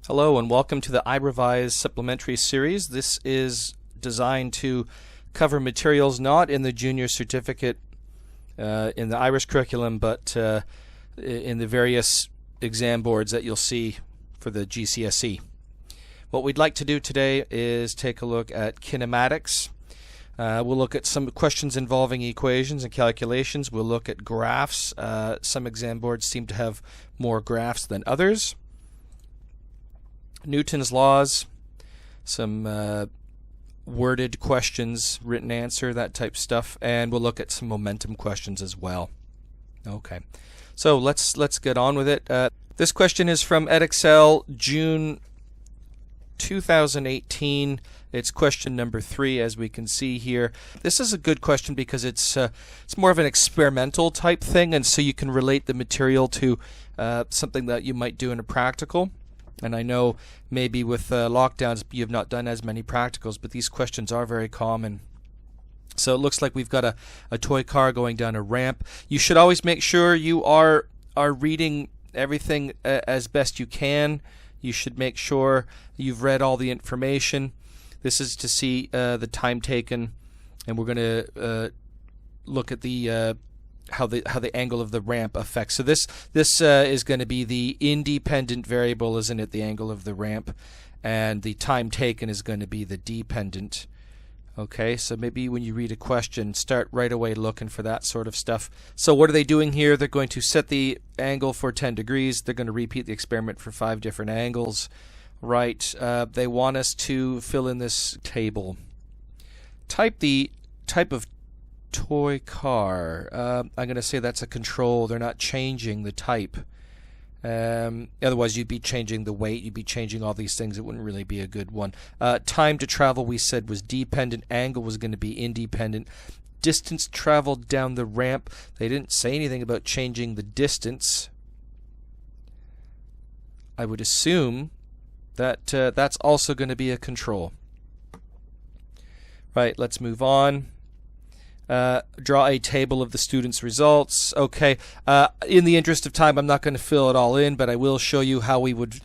Hello and welcome to the iRevise supplementary series. This is designed to cover materials not in the junior certificate in the Irish curriculum, but in the various exam boards that you'll see for the GCSE. What we'd like to do today is take a look at kinematics. We'll look at some questions involving equations and calculations. We'll look at graphs. Some exam boards seem to have more graphs than others. Newton's laws, some worded questions, written answer, that type stuff, and we'll look at some momentum questions as well. Okay, so let's get on with it. This question is from Edexcel, June 2018. It's question number 3, as we can see here. This is a good question because it's more of an experimental type thing, and so you can relate the material to something that you might do in a practical. And I know maybe with lockdowns you've not done as many practicals, but these questions are very common. So it looks like we've got a toy car going down a ramp. You should always make sure you are reading everything as best you can. You should make sure you've read all the information. This is to see the time taken, and we're going to look at the how the angle of the ramp affects. So this is going to be the independent variable, isn't it? The angle of the ramp, and the time taken is going to be the dependent. Okay, so maybe when you read a question, start right away looking for that sort of stuff. So what are they doing here? They're going to set the angle for 10 degrees. They're going to repeat the experiment for 5 different angles. Right, they want us to fill in this table. Type the type of toy car. I'm going to say that's a control. They're not changing the type. Otherwise you'd be changing the weight, you'd be changing all these things. It wouldn't really be a good one. Time to travel, we said, was dependent. Angle was going to be independent. Distance traveled down the ramp. They didn't say anything about changing the distance. I would assume that that's also going to be a control. Right, let's move on. Draw a table of the students' results. Okay, in the interest of time, I'm not going to fill it all in, but I will show you how we would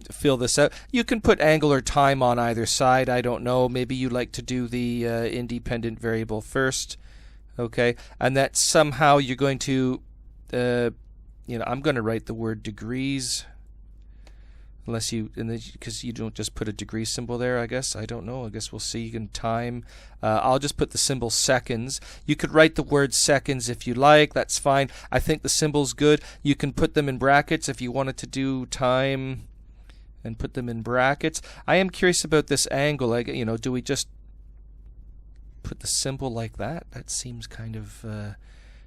fill this out. You can put angle or time on either side. I don't know. Maybe you'd like to do the independent variable first. Okay, and that somehow you're going to, I'm going to write the word degrees. Unless you, because you don't just put a degree symbol there, I guess. I don't know. I guess we'll see. You can time. I'll just put the symbol seconds. You could write the word seconds if you like. That's fine. I think the symbol's good. You can put them in brackets if you wanted to do time and put them in brackets. I am curious about this angle. Like, do we just put the symbol like that? That seems kind of...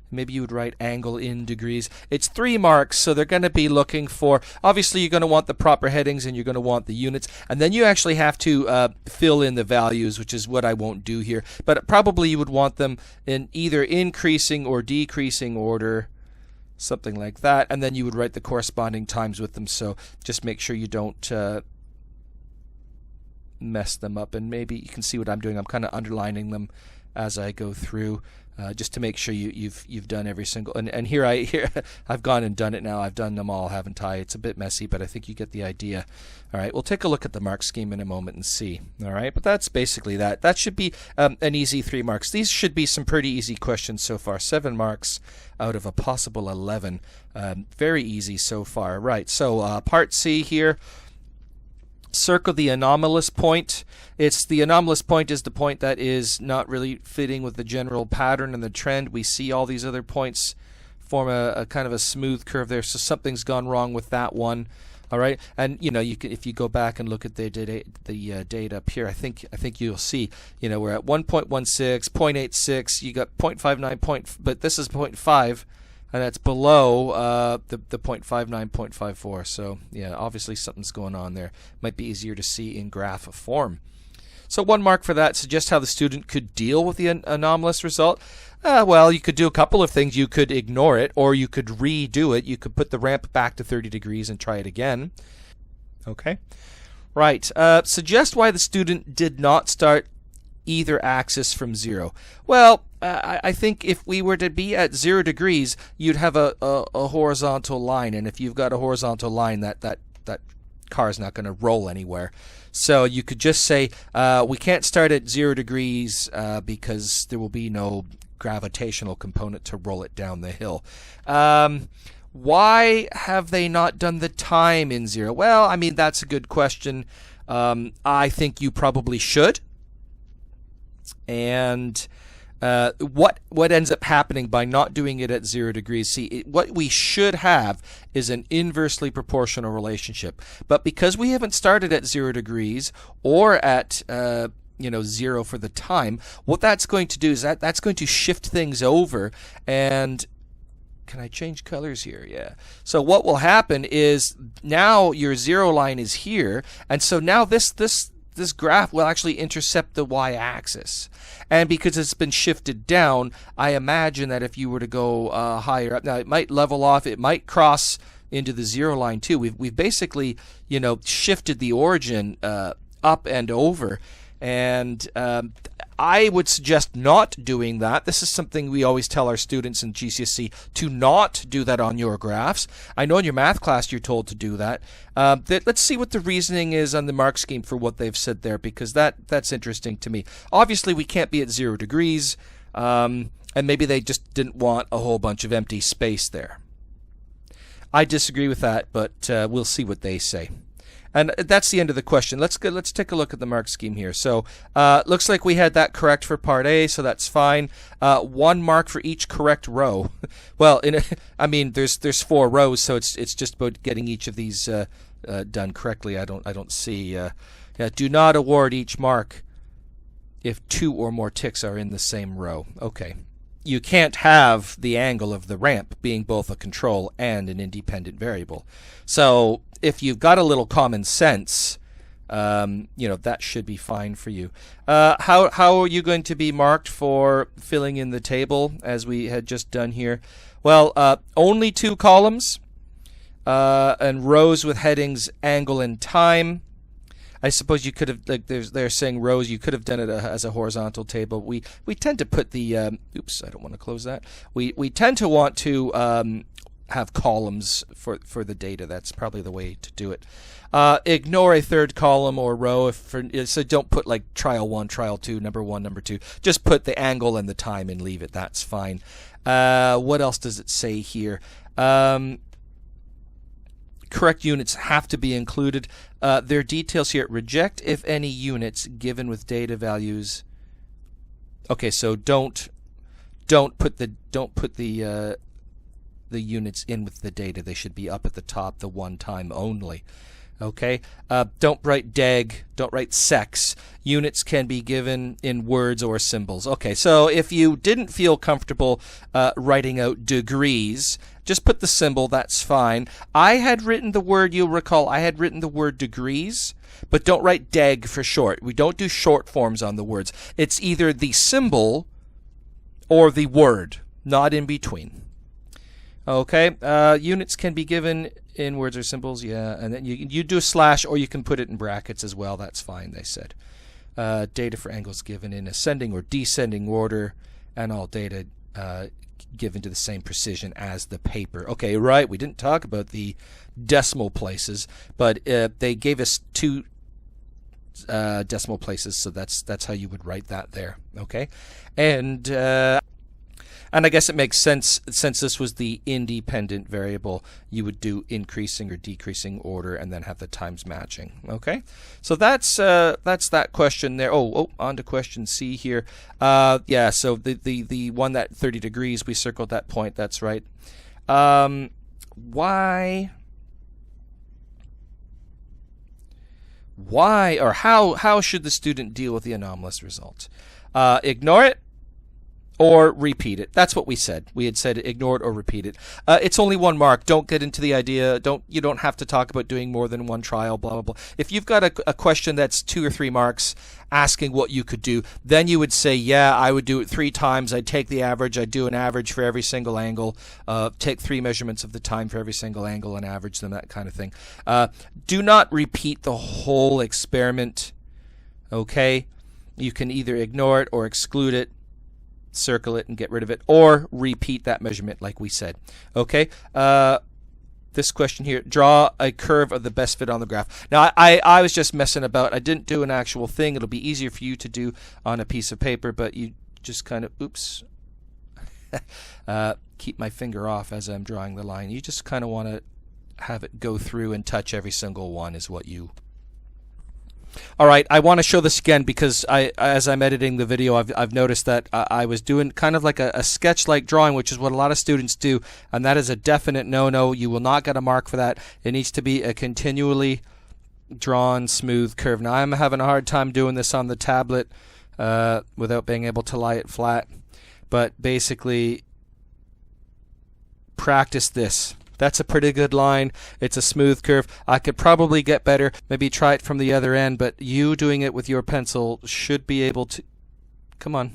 Maybe you would write angle in degrees. It's 3 marks, so they're going to be looking for, obviously you're going to want the proper headings and you're going to want the units, and then you actually have to fill in the values, which is what I won't do here. But probably you would want them in either increasing or decreasing order, something like that, and then you would write the corresponding times with them. So just make sure you don't mess them up, and maybe you can see what I'm doing. I'm kind of underlining them as I go through. Just to make sure you've done every single, and here I've gone and done it now. I've done them all, haven't I? It's a bit messy, but I think you get the idea. All right, we'll take a look at the mark scheme in a moment and see. All right, but that's basically that. That should be an easy 3 marks. These should be some pretty easy questions so far. 7 marks out of a possible 11. Very easy so far. Right. So part C here. Circle the anomalous point. The anomalous point is the point that is not really fitting with the general pattern and the trend. We see all these other points form a kind of a smooth curve there, so something's gone wrong with that one. All right, and you can, if you go back and look at the data up here, I think you'll see, we're at 1.16, 0.86. You got 0.59 but this is 0.5. And that's below the 0.59, 0.54. So yeah, obviously something's going on there. Might be easier to see in graph form. So 1 mark for that. Suggest how the student could deal with the anomalous result. Well, you could do a couple of things. You could ignore it, or you could redo it. You could put the ramp back to 30 degrees and try it again. Okay. Right. Suggest why the student did not start either axis from 0. Well, I think if we were to be at 0 degrees, you'd have a horizontal line, and if you've got a horizontal line, that car's not going to roll anywhere. So you could just say we can't start at 0 degrees because there will be no gravitational component to roll it down the hill. Why have they not done the time in 0? Well, I mean, that's a good question. I think you probably should. And what ends up happening by not doing it at 0 degrees? See, what we should have is an inversely proportional relationship. But because we haven't started at 0 degrees or at 0 for the time, what that's going to do is that's going to shift things over. And can I change colors here? Yeah. So what will happen is now your 0 line is here, and so now this graph will actually intercept the y-axis. And because it's been shifted down, I imagine that if you were to go higher up, now it might level off, it might cross into the 0 line too. We've basically shifted the origin up and over, and I would suggest not doing that. This is something we always tell our students in GCSE to not do that on your graphs. I know in your math class you're told to do that. Let's see what the reasoning is on the mark scheme for what they've said there, because that's interesting to me. Obviously, we can't be at 0 degrees, and maybe they just didn't want a whole bunch of empty space there. I disagree with that, but we'll see what they say. And that's the end of the question. Let's take a look at the mark scheme here. So looks like we had that correct for part A, so that's fine. 1 mark for each correct row. Well, I mean, there's 4 rows, so it's just about getting each of these done correctly. I don't see. Do not award each mark if 2 or more ticks are in the same row. Okay. You can't have the angle of the ramp being both a control and an independent variable. So if you've got a little common sense, that should be fine for you. How are you going to be marked for filling in the table as we had just done here? Well, only 2 columns and rows with headings angle and time. I suppose you could have, like they're saying rows, you could have done it as a horizontal table. We tend to put the, oops, I don't want to close that. We tend to want to have columns for the data. That's probably the way to do it. Ignore a 3rd column or row. So don't put like trial 1, trial 2, number 1, number 2. Just put the angle and the time and leave it. That's fine. What else does it say here? Correct units have to be included. There are details here. Reject if any units given with data values. Okay, so don't put the units in with the data. They should be up at the top, the one time only. Okay, don't write deg, don't write sex. Units can be given in words or symbols. Okay, so if you didn't feel comfortable writing out degrees, just put the symbol, that's fine. I had written the word, you'll recall, I had written the word degrees, but don't write deg for short. We don't do short forms on the words. It's either the symbol or the word, not in between. Okay, units can be given in words or symbols, yeah, and then you do a slash, or you can put it in brackets as well. That's fine, they said. Data for angles given in ascending or descending order, and all data given to the same precision as the paper. Okay, right, we didn't talk about the decimal places, but they gave us 2 decimal places, so that's how you would write that there. Okay, and I guess it makes sense, since this was the independent variable, you would do increasing or decreasing order and then have the times matching. Okay, so that's that question there. Oh, on to question C here. Yeah, so the one that 30 degrees, we circled that point. That's right. Why or how should the student deal with the anomalous result? Ignore it or repeat it. That's what we said. We had said ignore it or repeat it. It's only 1 mark. Don't get into the idea. You don't have to talk about doing more than 1 trial, blah, blah, blah. If you've got a question that's 2 or 3 marks asking what you could do, then you would say, yeah, I would do it 3 times. I'd take the average. I'd do an average for every single angle. Take 3 measurements of the time for every single angle and average them, that kind of thing. Do not repeat the whole experiment. Okay? You can either ignore it or exclude it, circle it and get rid of it, or repeat that measurement like we said. Okay, this question here, draw a curve of the best fit on the graph. Now, I was just messing about. I didn't do an actual thing. It'll be easier for you to do on a piece of paper, but you just kind of, oops, keep my finger off as I'm drawing the line. You just kind of want to have it go through and touch every single one is what you... All right, I want to show this again because as I'm editing the video, I've noticed that I was doing kind of like a sketch-like drawing, which is what a lot of students do, and that is a definite no-no. You will not get a mark for that. It needs to be a continually drawn, smooth curve. Now, I'm having a hard time doing this on the tablet without being able to lie it flat, but basically practice this. That's a pretty good line. It's a smooth curve. I could probably get better. Maybe try it from the other end, but you doing it with your pencil should be able to... Come on.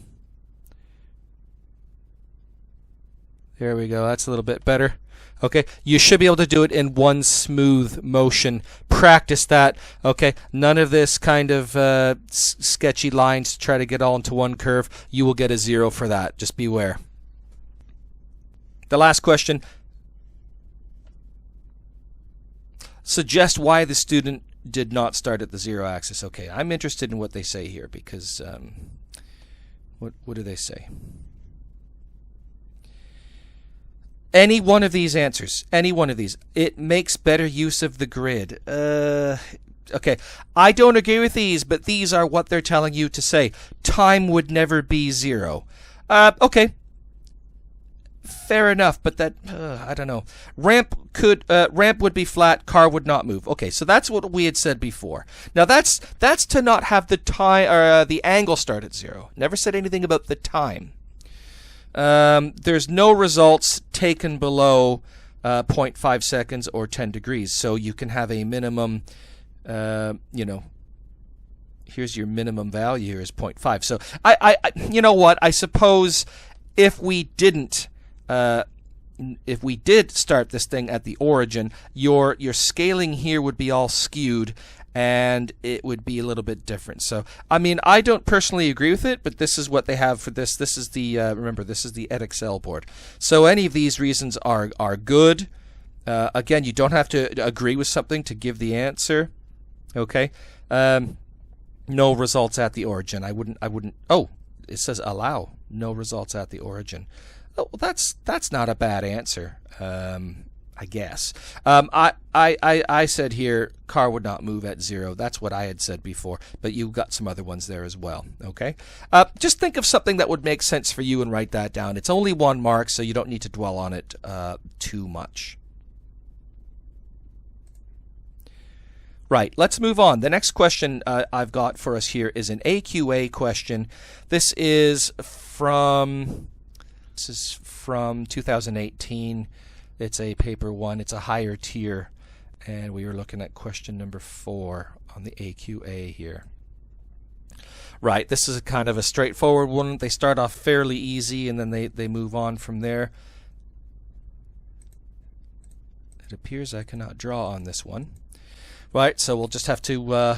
There we go. That's a little bit better. Okay, you should be able to do it in one smooth motion. Practice that. Okay, none of this kind of sketchy lines to try to get all into one curve. You will get a 0 for that. Just beware. The last question. Suggest why the student did not start at the 0 axis. Okay, I'm interested in what they say here because what do they say? Any one of these answers, any one of these, it makes better use of the grid. Okay, I don't agree with these, but these are what they're telling you to say. Time would never be 0. Okay. Fair enough, but that I don't know. Ramp would be flat, car would not move. Okay, so that's what we had said before. Now that's to not have the time or the angle start at 0. Never said anything about the time. There's no results taken below 0.5 seconds or 10 degrees, so you can have a minimum. You know, here's your minimum value here is 0.5. So I you know what? I suppose if we did start this thing at the origin, your scaling here would be all skewed and it would be a little bit different. So, I mean, I don't personally agree with it, but this is what they have for this. This is the, remember, this is the Edexcel board. So any of these reasons are good. Again, you don't have to agree with something to give the answer. Okay? No results at the origin. I wouldn't, oh, it says allow. No results at the origin. Oh, well, that's not a bad answer, I guess. I said here car would not move at 0. That's what I had said before, but you got some other ones there as well. Okay, just think of something that would make sense for you and write that down. It's only 1 mark, so you don't need to dwell on it too much. Right, let's move on. The next question I've got for us here is an AQA question. This is from 2018. It's a paper 1. It's a higher tier, and we were looking at question number 4 on the AQA here. Right, this is kind of a straightforward one. They start off fairly easy, and then they move on from there. It appears I cannot draw on this one. Right, so we'll just have to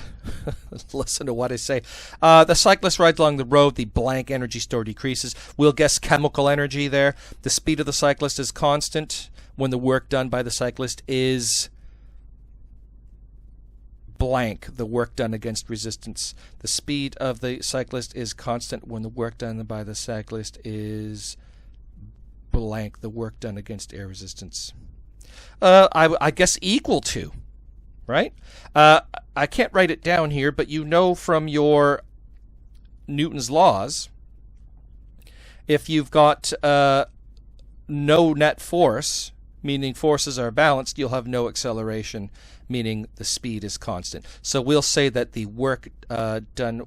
listen to what I say. The cyclist rides along the road. The blank energy store decreases. We'll guess chemical energy there. The speed of the cyclist is constant when the work done by the cyclist is blank, the work done against resistance. The speed of the cyclist is constant when the work done by the cyclist is blank, the work done against air resistance. I guess equal to. Right? I can't write it down here, but you know from your Newton's laws, if you've got no net force, meaning forces are balanced, you'll have no acceleration, meaning the speed is constant. So we'll say that the work done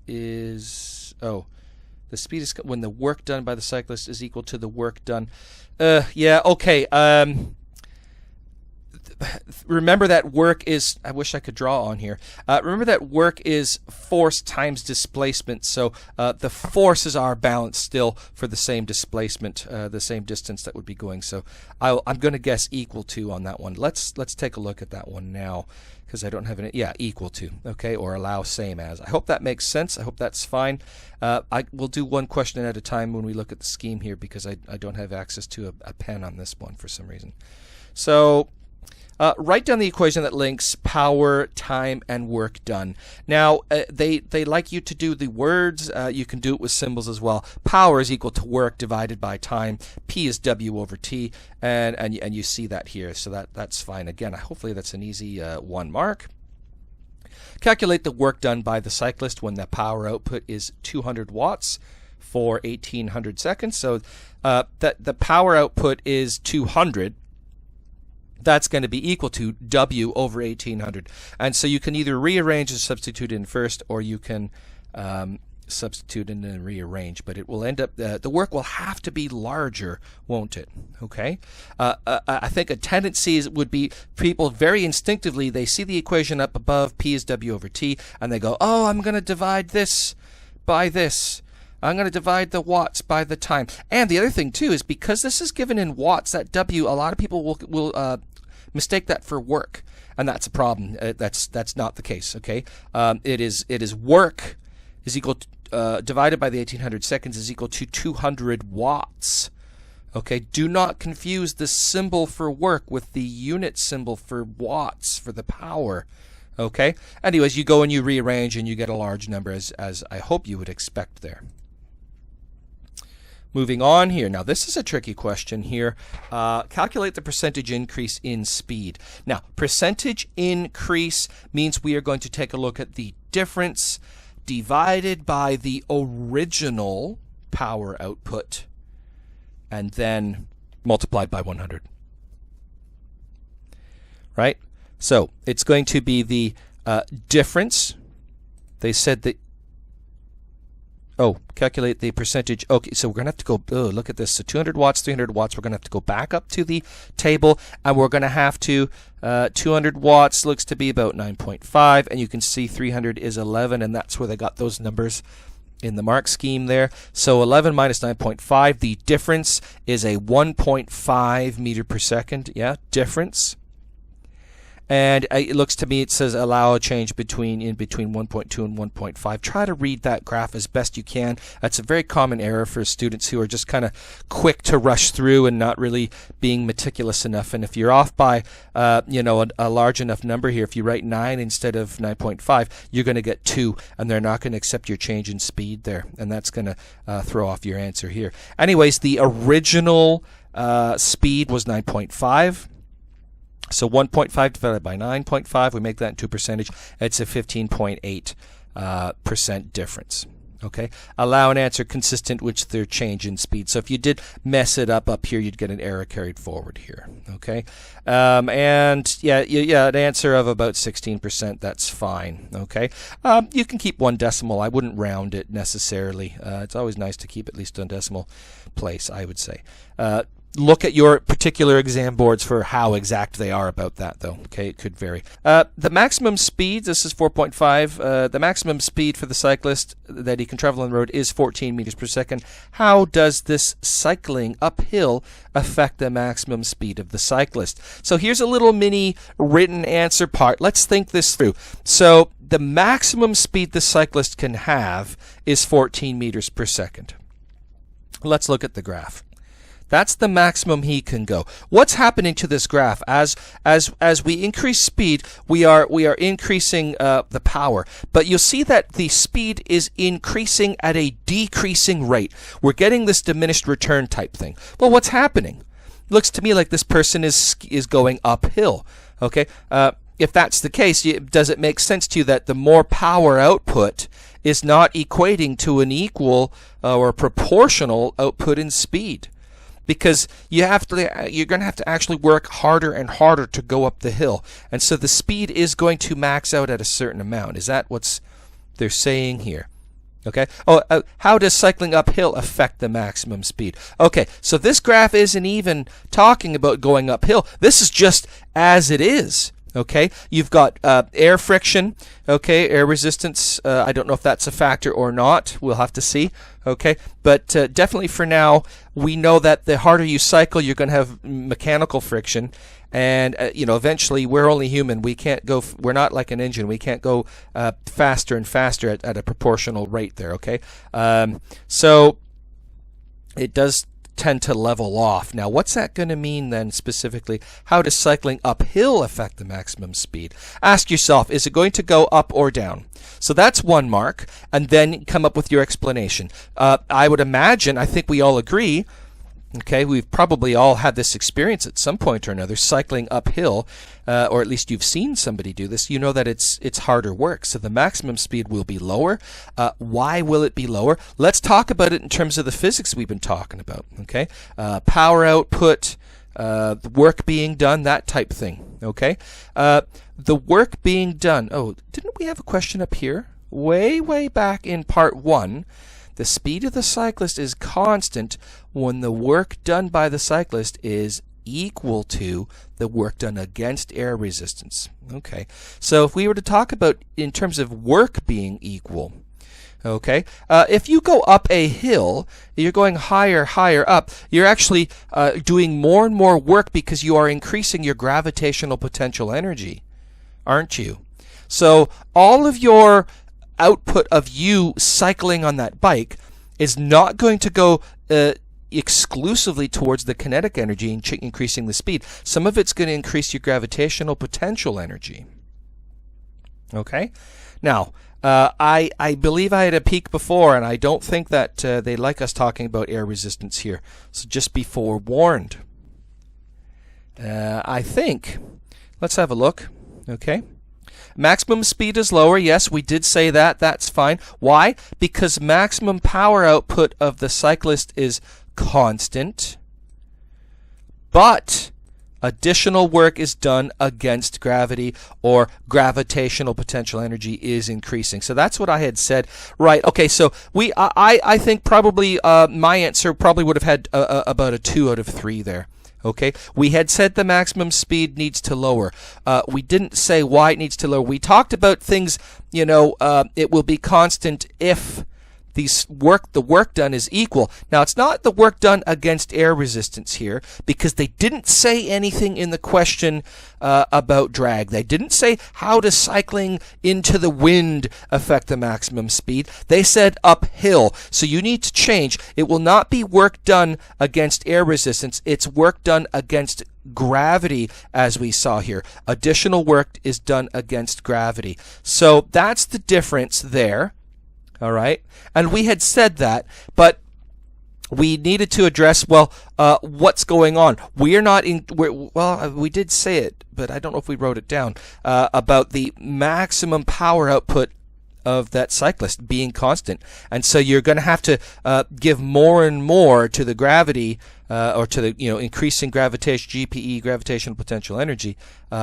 is, the speed is when the work done by the cyclist is equal to the work done. Yeah, okay. Remember that work is, I wish I could draw on here. Remember that work is force times displacement. So the forces are balanced still for the same displacement, the same distance that would be going. So I'm going to guess equal to on that one. Let's take a look at that one now because I don't have any. Yeah, equal to. Okay, or allow same as. I hope that makes sense. I hope that's fine. I will do one question at a time when we look at the scheme here because I don't have access to a pen on this one for some reason. So write down the equation that links power, time, and work done. Now, they like you to do the words. You can do it with symbols as well. Power is equal to work divided by time. P is W over T, and you see that here. So that's fine. Again, hopefully that's an easy 1 mark. Calculate the work done by the cyclist when the power output is 200 watts for 1800 seconds. So that the power output is 200. That's going to be equal to W over 1800. And so you can either rearrange and substitute in first, or you can substitute in and rearrange. But it will end up, the work will have to be larger, won't it? Okay. I think a tendency would be people very instinctively, they see the equation up above, P is W over T, and they go, oh, I'm going to divide this by this. I'm going to divide the watts by the time. And the other thing, too, is because this is given in watts, that W, a lot of people will mistake that for work, and that's a problem. That's not the case. Okay, it is work is equal to, divided by the 1800 seconds is equal to 200 watts. Okay, do not confuse the symbol for work with the unit symbol for watts for the power. Okay. Anyways, you go and you rearrange and you get a large number, as I hope you would expect there. Moving on here. Now, this is a tricky question here. Calculate the percentage increase in speed. Now, percentage increase means we are going to take a look at the difference divided by the original power output and then multiplied by 100. Right? So, it's going to be the difference. They said that calculate the percentage. Okay, so we're going to have to go, look at this. So 200 watts, 300 watts, we're going to have to go back up to the table, and we're going to have to, 200 watts looks to be about 9.5, and you can see 300 is 11, and that's where they got those numbers in the mark scheme there. So 11 minus 9.5, the difference is a 1.5 meter per second. Yeah, difference. And it looks to me, it says allow a change between 1.2 and 1.5. Try to read that graph as best you can. That's a very common error for students who are just kind of quick to rush through and not really being meticulous enough. And if you're off by a large enough number here, if you write 9 instead of 9.5, you're going to get 2, and they're not going to accept your change in speed there, and that's going to throw off your answer here. Anyways, the original speed was 9.5. So 1.5 divided by 9.5, we make that into percentage. It's a 15.8% difference. Okay, allow an answer consistent with their change in speed. So if you did mess it up here, you'd get an error carried forward here. Okay, and an answer of about 16%. That's fine. Okay, you can keep 1 decimal. I wouldn't round it necessarily. It's always nice to keep at least 1 decimal place, I would say. Look at your particular exam boards for how exact they are about that, though. Okay, it could vary. The maximum speed, this is 4.5. The maximum speed for the cyclist that he can travel on the road is 14 meters per second. How does this cycling uphill affect the maximum speed of the cyclist? So here's a little mini written answer part. Let's think this through. So the maximum speed the cyclist can have is 14 meters per second. Let's look at the graph. That's the maximum he can go. What's happening to this graph? As we increase speed, we are increasing the power. But you'll see that the speed is increasing at a decreasing rate. We're getting this diminished return type thing. Well, what's happening? Looks to me like this person is going uphill. Okay. If that's the case, does it make sense to you that the more power output is not equating to an equal or proportional output in speed? Because you're going to have to actually work harder and harder to go up the hill. And so the speed is going to max out at a certain amount. Is that what they're saying here? Okay. How does cycling uphill affect the maximum speed? Okay, so this graph isn't even talking about going uphill. This is just as it is. Okay, you've got air friction, okay, air resistance. I don't know if that's a factor or not. We'll have to see. Okay, but definitely for now, we know that the harder you cycle, you're going to have mechanical friction, and eventually we're only human. We can't go. We're not like an engine. We can't go faster and faster at a proportional rate there. Okay, so it does tend to level off. Now, what's that going to mean then specifically? How does cycling uphill affect the maximum speed? Ask yourself, is it going to go up or down? So that's one mark, and then come up with your explanation. I would imagine, I think we all agree, okay, we've probably all had this experience at some point or another, cycling uphill, or at least you've seen somebody do this. You know that it's harder work, so the maximum speed will be lower. Why will it be lower? Let's talk about it in terms of the physics we've been talking about, okay? Power output, the work being done, that type thing, okay? The work being done, oh, didn't we have a question up here? Way back in part 1. The speed of the cyclist is constant when the work done by the cyclist is equal to the work done against air resistance. Okay, so if we were to talk about in terms of work being equal, okay, if you go up a hill, you're going higher up, you're actually doing more and more work because you are increasing your gravitational potential energy, aren't you? So all of your output of you cycling on that bike is not going to go exclusively towards the kinetic energy and increasing the speed. Some of it's going to increase your gravitational potential energy. Okay? Now, I believe I had a peek before, and I don't think that they like us talking about air resistance here. So just be forewarned. I think, let's have a look. Okay? Maximum speed is lower. Yes, we did say that. That's fine. Why? Because maximum power output of the cyclist is constant, but additional work is done against gravity, or gravitational potential energy is increasing. So that's what I had said. Right. Okay. So I think probably my answer probably would have had about a 2 out of 3 there. Okay, we had said the maximum speed needs to lower. We didn't say why it needs to lower. We talked about things, you know, it will be constant if the work done is equal. Now, it's not the work done against air resistance here, because they didn't say anything in the question about drag. They didn't say how does cycling into the wind affect the maximum speed. They said uphill. So you need to change. It will not be work done against air resistance. It's work done against gravity, as we saw here. Additional work is done against gravity. So that's the difference there. All right, and we had said that, but we needed to address, well, what's going on? We did say it, but I don't know if we wrote it down, about the maximum power output of that cyclist being constant. And so you're going to have to give more and more to the gravity, or to the increasing GPE, gravitational potential energy,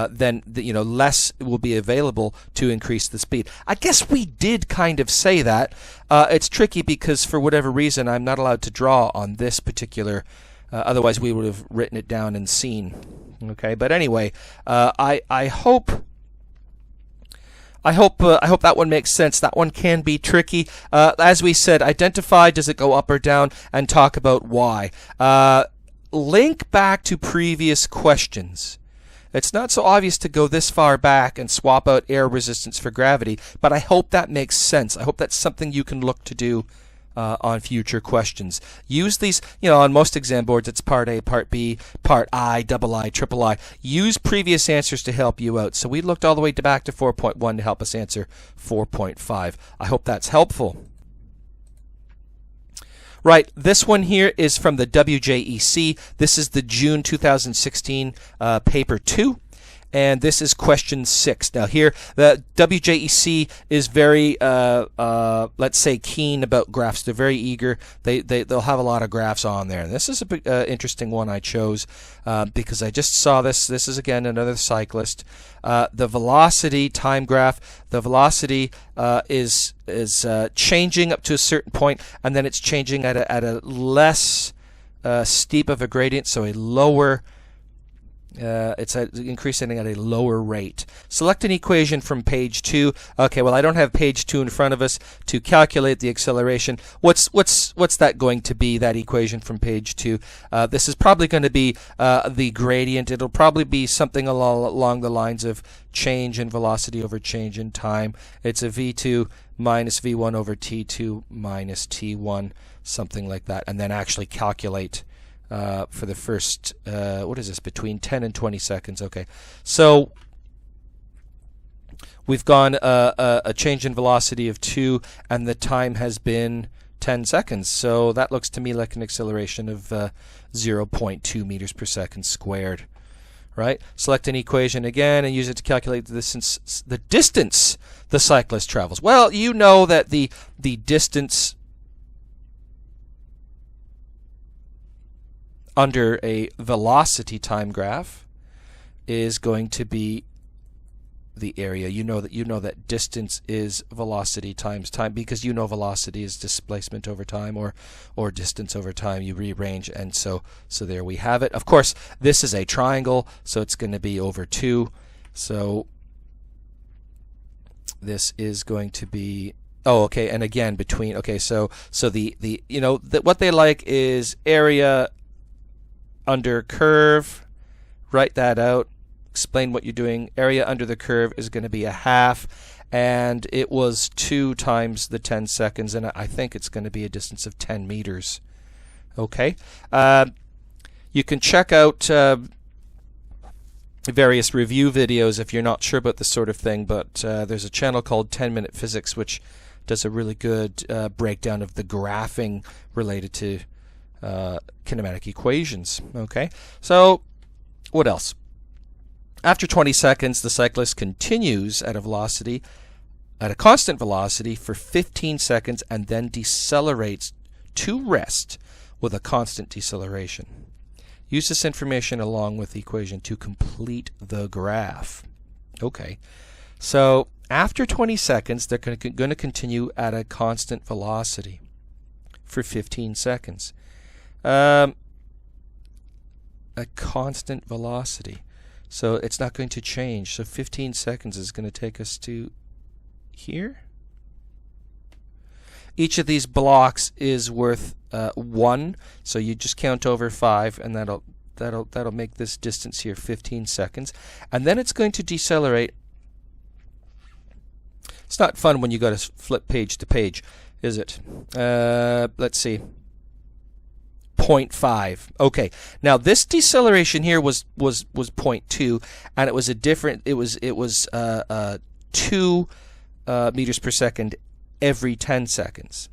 then less will be available to increase the speed. I guess we did kind of say that. It's tricky because for whatever reason I'm not allowed to draw on this particular. Otherwise we would have written it down and seen. Okay, but anyway, I hope that one makes sense. That one can be tricky. As we said, identify, does it go up or down, and talk about why. Link back to previous questions. It's not so obvious to go this far back and swap out air resistance for gravity, but I hope that makes sense. I hope that's something you can look to do on future questions. Use these, on most exam boards it's part A, part B, part I, double I, triple I. Use previous answers to help you out. So we looked all the way back to 4.1 to help us answer 4.5. I hope that's helpful. Right, this one here is from the WJEC. This is the June 2016 paper 2. And this is question 6. Now here, the WJEC is very, let's say, keen about graphs. They're very eager. They'll have a lot of graphs on there. And this is a interesting one I chose because I just saw this. This is, again, another cyclist. The velocity time graph, the velocity is changing up to a certain point, and then it's changing at a less steep of a gradient, so a lower it's increasing at a lower rate. Select an equation from page 2. Okay, well, I don't have page 2 in front of us to calculate the acceleration. What's that going to be, that equation from page 2? This is probably going to be the gradient. It'll probably be something along the lines of change in velocity over change in time. It's a v2 minus v1 over t2 minus t1, something like that, and then actually calculate for the first, what is this, between 10 and 20 seconds. Okay, so we've gone a change in velocity of 2, and the time has been 10 seconds. So that looks to me like an acceleration of 0.2 meters per second squared. Right? Select an equation again and use it to calculate the distance the cyclist travels. Well, you know that the distance under a velocity time graph is going to be the area. You know that distance is velocity times time, because you know velocity is displacement over time, or distance over time. You rearrange, and so there we have it. Of course, this is a triangle, so it's going to be over 2. So this is going to be, oh, okay, and again between, okay, so the what they like is area under curve. Write that out. Explain what you're doing. Area under the curve is going to be 1/2, and it was 2 times the 10 seconds, and I think it's going to be a distance of 10 meters. Okay. You can check out various review videos if you're not sure about this sort of thing, but there's a channel called 10-Minute Physics which does a really good breakdown of the graphing related to kinematic equations. Okay. So what else? After 20 seconds, the cyclist continues at a constant velocity for 15 seconds and then decelerates to rest with a constant deceleration. Use this information along with the equation to complete the graph. Okay, so after 20 seconds, they're going to continue at a constant velocity for 15 seconds. A constant velocity. So it's not going to change. So 15 seconds is going to take us to here. Each of these blocks is worth 1. So you just count over 5, and that'll make this distance here 15 seconds. And then it's going to decelerate. It's not fun when you got to flip page to page, is it? Let's see. 0.5. Okay. Now this deceleration here was 0.2, and it was a different. It was 2 meters per second every 10 seconds.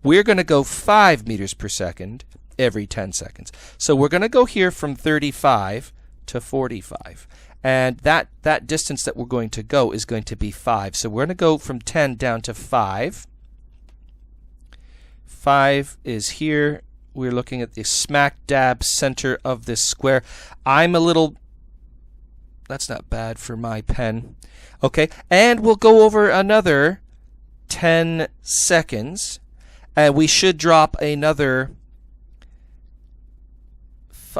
We're going to go 5 meters per second every 10 seconds. So we're going to go here from 35 to 45, and that distance that we're going to go is going to be 5. So we're going to go from 10 down to 5. 5 is here. We're looking at the smack dab center of this square. That's not bad for my pen. Okay, and we'll go over another 10 seconds, and we should drop another,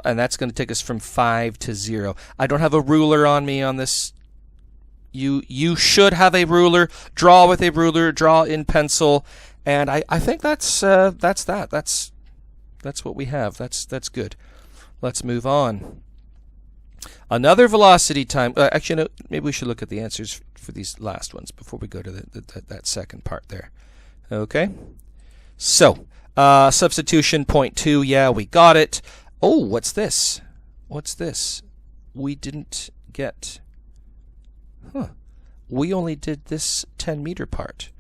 and that's going to take us from 5 to 0. I don't have a ruler on me on this. You should have a ruler. Draw with a ruler. Draw in pencil, and I think that's what we have. That's good. Let's move on. Another velocity time. Actually, no, maybe we should look at the answers for these last ones before we go to that second part there. Okay. So, substitution 0.2. Yeah, we got it. Oh, what's this? What's this? We didn't get. We only did this 10 meter part.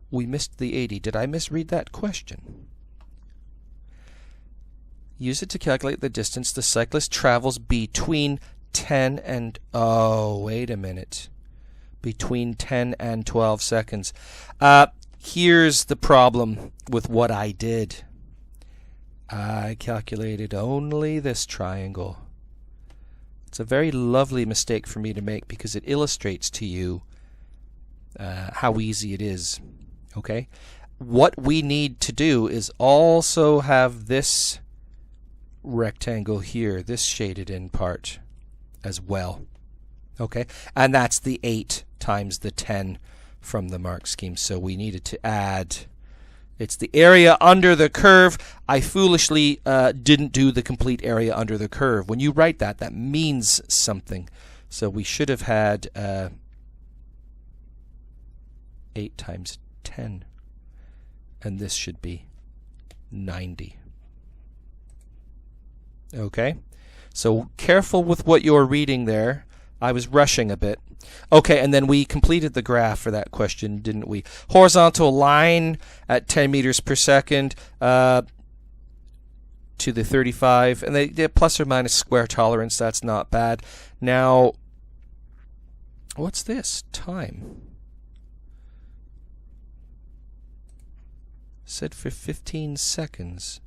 We missed the 80. Did I misread that question? Use it to calculate the distance the cyclist travels between 10 and, oh, wait a minute. Between 10 and 12 seconds. Here's the problem with what I did. I calculated only this triangle. It's a very lovely mistake for me to make because it illustrates to you how easy it is. Okay? What we need to do is also have this rectangle here, this shaded in part as well. Okay, and that's the 8 times the 10 from the mark scheme. So we needed to add, it's the area under the curve. I foolishly didn't do the complete area under the curve. When you write that, that means something. So we should have had 8 times 10, and this should be 90. Okay, so careful with what you're reading there. I was rushing a bit. Okay, and then we completed the graph for that question, didn't we? Horizontal line at 10 meters per second to the 35, and they plus or minus square tolerance. That's not bad. Now, what's this? Time. Said for 15 seconds.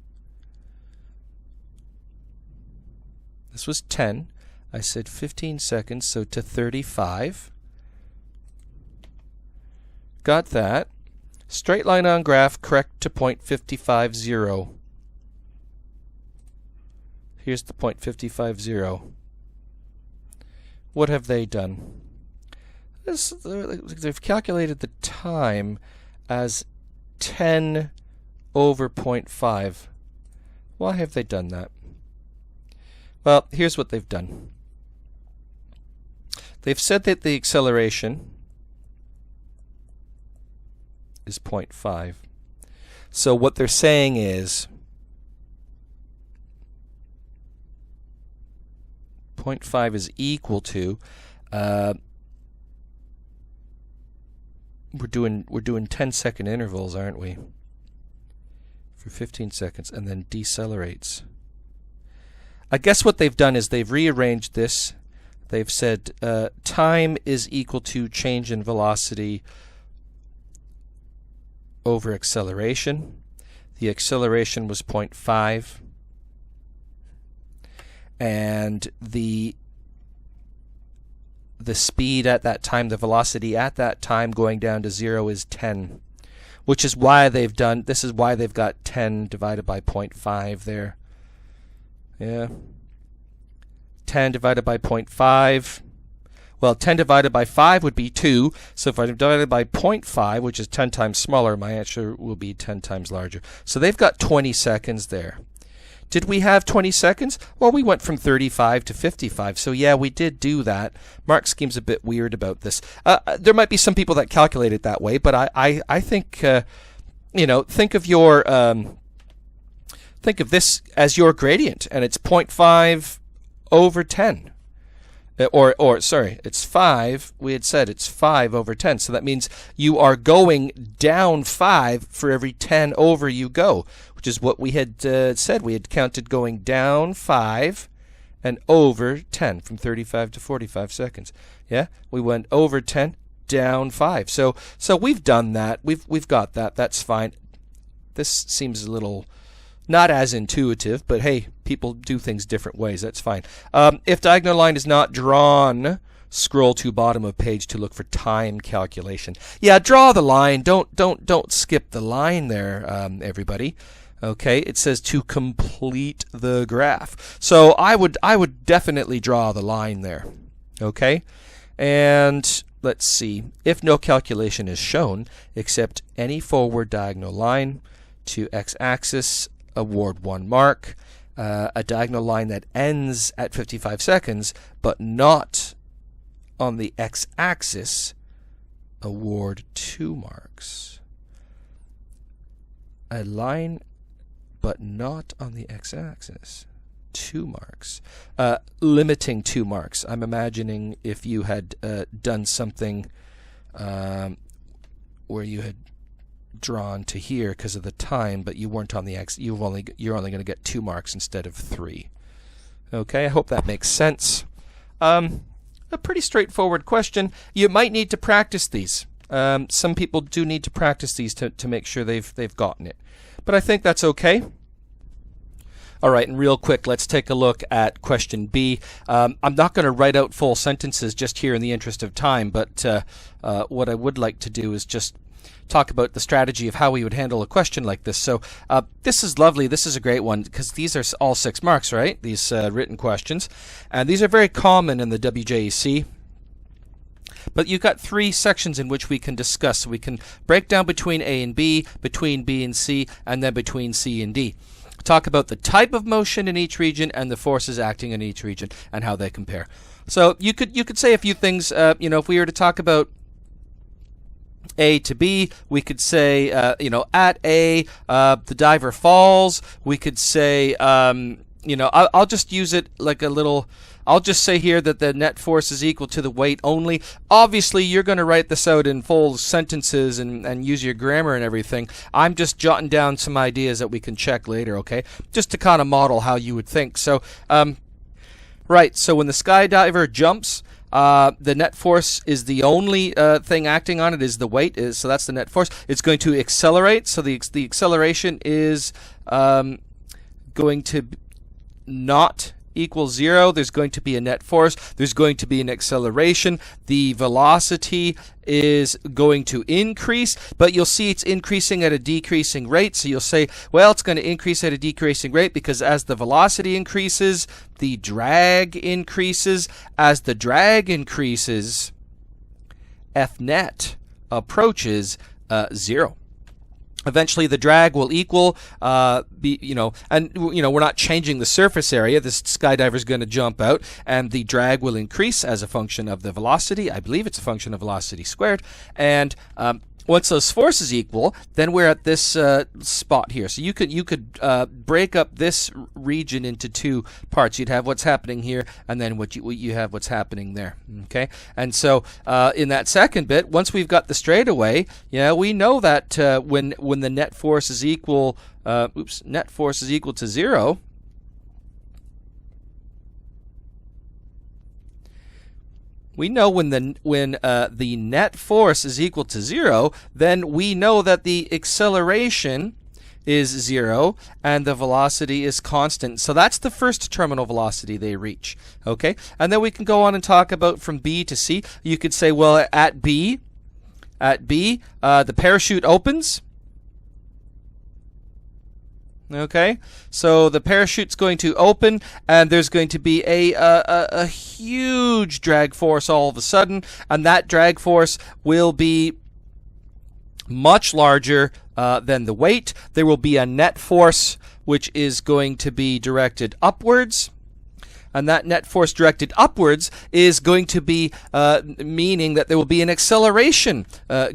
This was 10. I said 15 seconds, so to 35. Got that. Straight line on graph, correct to 0.550. Here's the 0.550. What have they done? They've calculated the time as 10 over 0.5. Why have they done that? Well, here's what they've done. They've said that the acceleration is 0.5. So what they're saying is 0.5 is equal to we're doing 10-second intervals, aren't we? For 15 seconds, and then decelerates. I guess what they've done is they've rearranged this. They've said time is equal to change in velocity over acceleration. The acceleration was 0.5. And the speed at that time, the velocity at that time going down to 0 is 10. Which is why they've done, this is why they've got 10 divided by 0.5 there. Yeah. 10 divided by 0.5. Well, 10 divided by 5 would be 2. So if I divide it by 0.5, which is 10 times smaller, my answer will be 10 times larger. So they've got 20 seconds there. Did we have 20 seconds? Well, we went from 35 to 55. So yeah, we did do that. Mark Scheme's a bit weird about this. There might be some people that calculate it that way, but I think, think of your think of this as your gradient, and it's 0.5 over 10. Sorry, it's 5. We had said it's 5 over 10. So that means you are going down 5 for every 10 over you go, which is what we had said. We had counted going down 5 and over 10 from 35 to 45 seconds. Yeah, we went over 10, down 5. So we've done that. We've got that. That's fine. This seems a little not as intuitive, but hey, people do things different ways. That's fine. If diagonal line is not drawn, scroll to bottom of page to look for time calculation. Yeah, draw the line. Don't skip the line there, everybody. Okay, it says to complete the graph. So I would definitely draw the line there. Okay, and let's see. If no calculation is shown, accept any forward diagonal line to x-axis. Award 1 mark. A diagonal line that ends at 55 seconds but not on the x-axis, award 2 marks. A line but not on the x-axis, 2 marks. Limiting 2 marks. I'm imagining if you had done something where you had drawn to here because of the time, but you weren't on the x. You're only going to get 2 marks instead of 3. Okay, I hope that makes sense. A pretty straightforward question. You might need to practice these. Some people do need to practice these to make sure they've gotten it, but I think that's okay. All right, and real quick, let's take a look at question B. I'm not going to write out full sentences just here in the interest of time, but what I would like to do is just talk about the strategy of how we would handle a question like this. So this is lovely. This is a great one because these are all 6 marks, right? These written questions. And these are very common in the WJEC. But you've got 3 sections in which we can discuss. So we can break down between A and B, between B and C, and then between C and D. Talk about the type of motion in each region and the forces acting in each region and how they compare. So you could say a few things. If we were to talk about A to B, we could say, at A, the diver falls. We could say, I'll just use it like a little. I'll just say here that the net force is equal to the weight only. Obviously, you're going to write this out in full sentences and use your grammar and everything. I'm just jotting down some ideas that we can check later, okay? Just to kind of model how you would think. So, right, so when the skydiver jumps, the net force is the only thing acting on it is the weight. So that's the net force. It's going to accelerate. So the acceleration is going to not equals 0. There's going to be a net force. There's going to be an acceleration. The velocity is going to increase, but you'll see it's increasing at a decreasing rate. So you'll say, well, it's going to increase at a decreasing rate because as the velocity increases, the drag increases. As the drag increases, F net approaches 0. Eventually, the drag will equal, we're not changing the surface area. This skydiver is going to jump out, and the drag will increase as a function of the velocity. I believe it's a function of velocity squared. And once those forces equal, then we're at this spot here. So you could break up this region into two parts. You'd have what's happening here, and then what you have what's happening there. Okay, and so in that second bit, once we've got the straightaway, we know that when the net force is equal, net force is equal to 0. We know when the net force is equal to 0, then we know that the acceleration is 0 and the velocity is constant. So that's the first terminal velocity they reach. Okay, and then we can go on and talk about from B to C. You could say, well, at B, the parachute opens. Okay, so the parachute's going to open, and there's going to be a huge drag force all of a sudden, and that drag force will be much larger than the weight. There will be a net force which is going to be directed upwards. And that net force directed upwards is going to be meaning that there will be an acceleration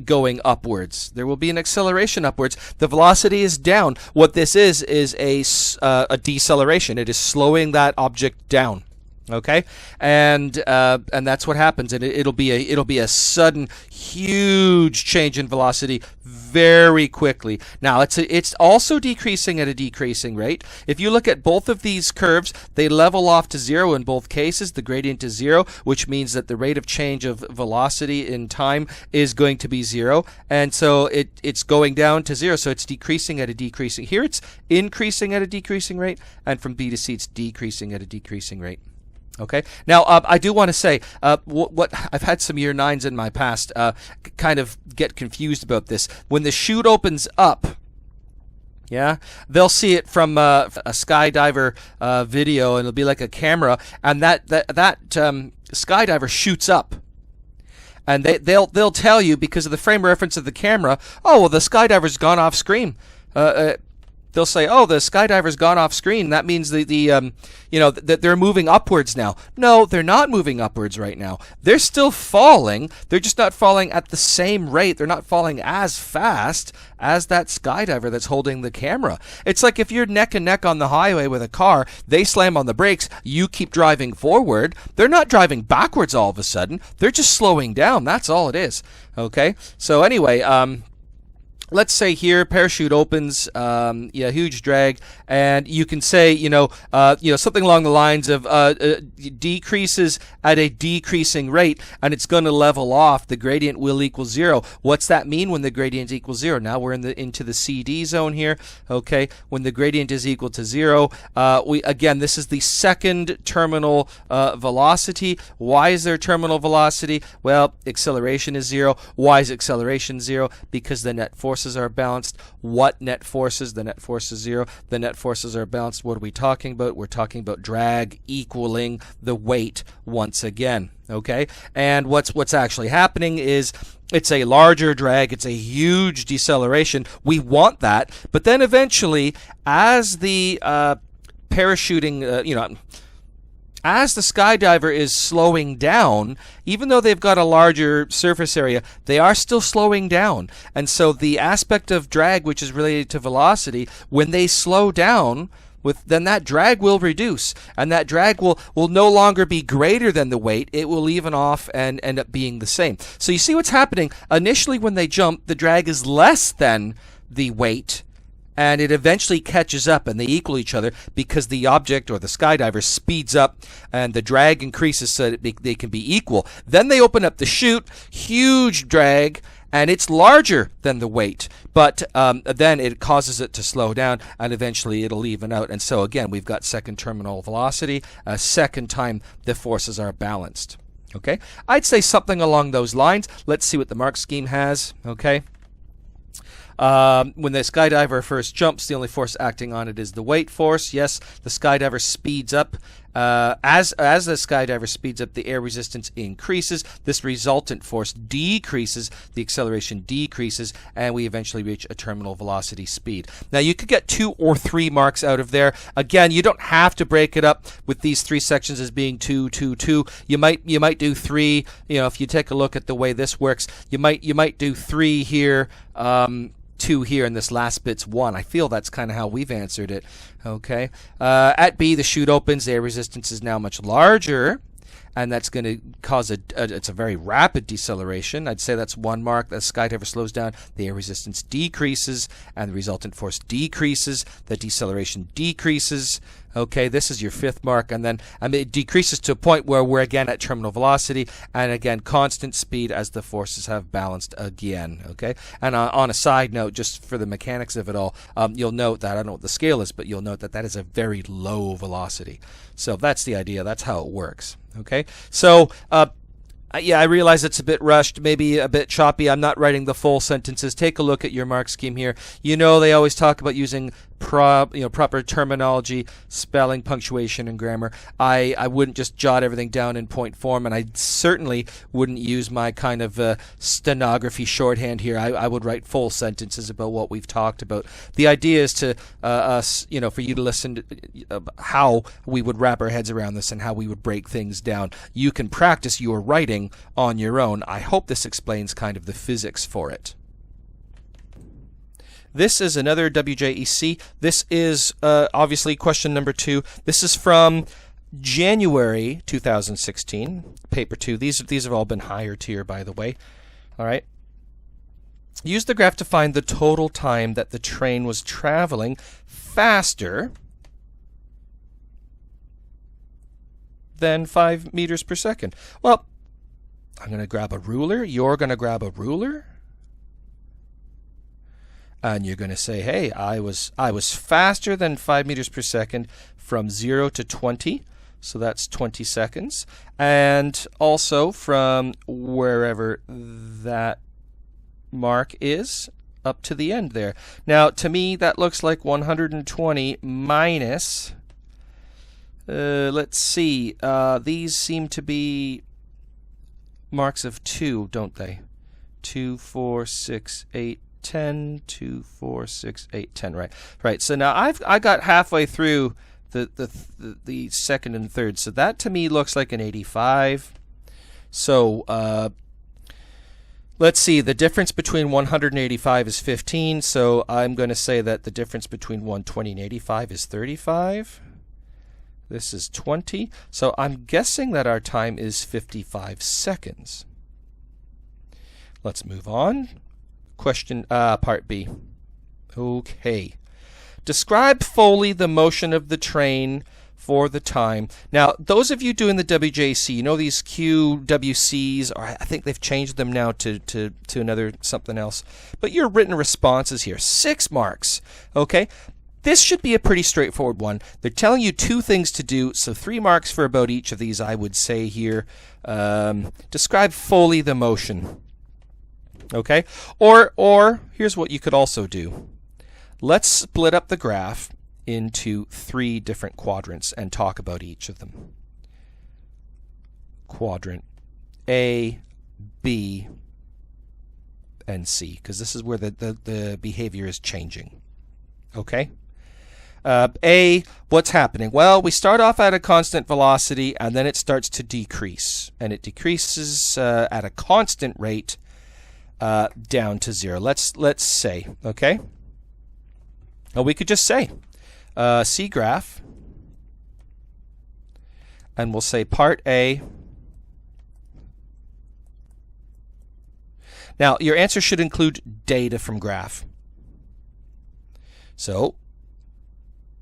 going upwards. There will be an acceleration upwards. The velocity is down. What this is a deceleration. It is slowing that object down. Okay, and that's what happens, and it'll be a sudden, huge change in velocity very quickly. Now it's also decreasing at a decreasing rate. If you look at both of these curves, they level off to 0 in both cases. The gradient is 0, which means that the rate of change of velocity in time is going to be 0, and so it's going down to 0. So it's decreasing at a decreasing. Here it's increasing at a decreasing rate, and from B to C it's decreasing at a decreasing rate. Okay. Now, I do want to say what I've had some year 9s in my past kind of get confused about this. When the chute opens up, they'll see it from a skydiver video, and it'll be like a camera, and that skydiver shoots up. And they'll tell you, because of the frame of reference of the camera, oh, well, the skydiver's gone off screen. They'll say, oh, the skydiver's gone off screen. That means that they're moving upwards now. No, they're not moving upwards right now. They're still falling. They're just not falling at the same rate. They're not falling as fast as that skydiver that's holding the camera. It's like if you're neck and neck on the highway with a car, they slam on the brakes, you keep driving forward. They're not driving backwards all of a sudden. They're just slowing down. That's all it is. Okay? So anyway, let's say here parachute opens, huge drag, and you can say, something along the lines of decreases at a decreasing rate, and it's going to level off. The gradient will equal 0. What's that mean when the gradient equals 0? Now we're into the CD zone here. Okay, when the gradient is equal to 0, this is the second terminal velocity. Why is there terminal velocity? Well, acceleration is 0. Why is acceleration 0? Because the net forces are balanced. What net forces? The net force is 0. The net forces are balanced. What are we talking about? We're talking about drag equaling the weight once again. Okay, and what's actually happening is it's a larger drag. It's a huge deceleration. We want that, but then eventually, as the parachuting, as the skydiver is slowing down, even though they've got a larger surface area, they are still slowing down. And so the aspect of drag, which is related to velocity, when they slow down, then that drag will reduce, and that drag will no longer be greater than the weight. It will even off and end up being the same. So you see what's happening. Initially when they jump, the drag is less than the weight, and it eventually catches up and they equal each other because the object or the skydiver speeds up and the drag increases so that they can be equal. Then they open up the chute, huge drag, and it's larger than the weight, but then it causes it to slow down, and eventually it'll even out. And so again, we've got second terminal velocity, a second time the forces are balanced. Okay, I'd say something along those lines. Let's see what the mark scheme has. Okay. When the skydiver first jumps, the only force acting on it is the weight force. Yes, the skydiver speeds up. As the skydiver speeds up, the air resistance increases. This resultant force decreases. The acceleration decreases, and we eventually reach a terminal velocity speed. Now, you could get 2 or 3 marks out of there. Again, you don't have to break it up with these 3 sections as being 2, 2, 2. You might do 3. You know, if you take a look at the way this works, you might do 3 here. 2 here, and this last bit's 1. I feel that's kind of how we've answered it. Okay. At B, the chute opens. The air resistance is now much larger, and that's going to cause it's a very rapid deceleration. I'd say that's 1 mark. The skydiver slows down. The air resistance decreases, and the resultant force decreases. The deceleration decreases. Okay, this is your 5th mark, and then it decreases to a point where we're again at terminal velocity, and again constant speed as the forces have balanced again. Okay, and on a side note, just for the mechanics of it all, you'll note that, I don't know what the scale is, but you'll note that that is a very low velocity. So that's the idea. That's how it works. Okay, so yeah, I realize it's a bit rushed, maybe a bit choppy. I'm not writing the full sentences. Take a look at your mark scheme here. You know they always talk about using proper terminology, spelling, punctuation, and grammar. I wouldn't just jot everything down in point form, and I certainly wouldn't use my kind of stenography shorthand here. I would write full sentences about what we've talked about. The idea is to for you to listen to how we would wrap our heads around this and how we would break things down. You can practice your writing on your own. I hope this explains kind of the physics for it. This is another WJEC. This is obviously question number 2. This is from January 2016, paper 2. These have all been higher tier, by the way. All right. Use the graph to find the total time that the train was traveling faster than 5 meters per second. Well, I'm going to grab a ruler. You're going to grab a ruler. And you're going to say, hey, I was faster than 5 meters per second from 0 to 20. So that's 20 seconds. And also from wherever that mark is up to the end there. Now, to me, that looks like 120 minus, let's see, these seem to be marks of 2, don't they? 2, 4, 6, 8, 10, 2, 4, 6, 8, 10. Right. So now I got halfway through the second and third. So that to me looks like an 85. So let's see. The difference between 185 is 15. So I'm going to say that the difference between 120 and 85 is 35. This is 20. So I'm guessing that our time is 55 seconds. Let's move on. Question part B. Okay. Describe fully the motion of the train for the time. Now, those of you doing the WJEC, you know these QWCs, or I think they've changed them now to another something else. But your written responses here, 6 marks. Okay. This should be a pretty straightforward one. They're telling you 2 things to do, so 3 marks for about each of these, I would say here. Describe fully the motion. Okay, or here's what you could also do. Let's split up the graph into 3 different quadrants and talk about each of them. Quadrant A, B, and C, because this is where the behavior is changing. Okay? A, what's happening? Well, we start off at a constant velocity, and then it starts to decrease. And it decreases at a constant rate down to 0. Let's say, okay? Well, we could just say C graph, and we'll say part A. Now, your answer should include data from graph. So,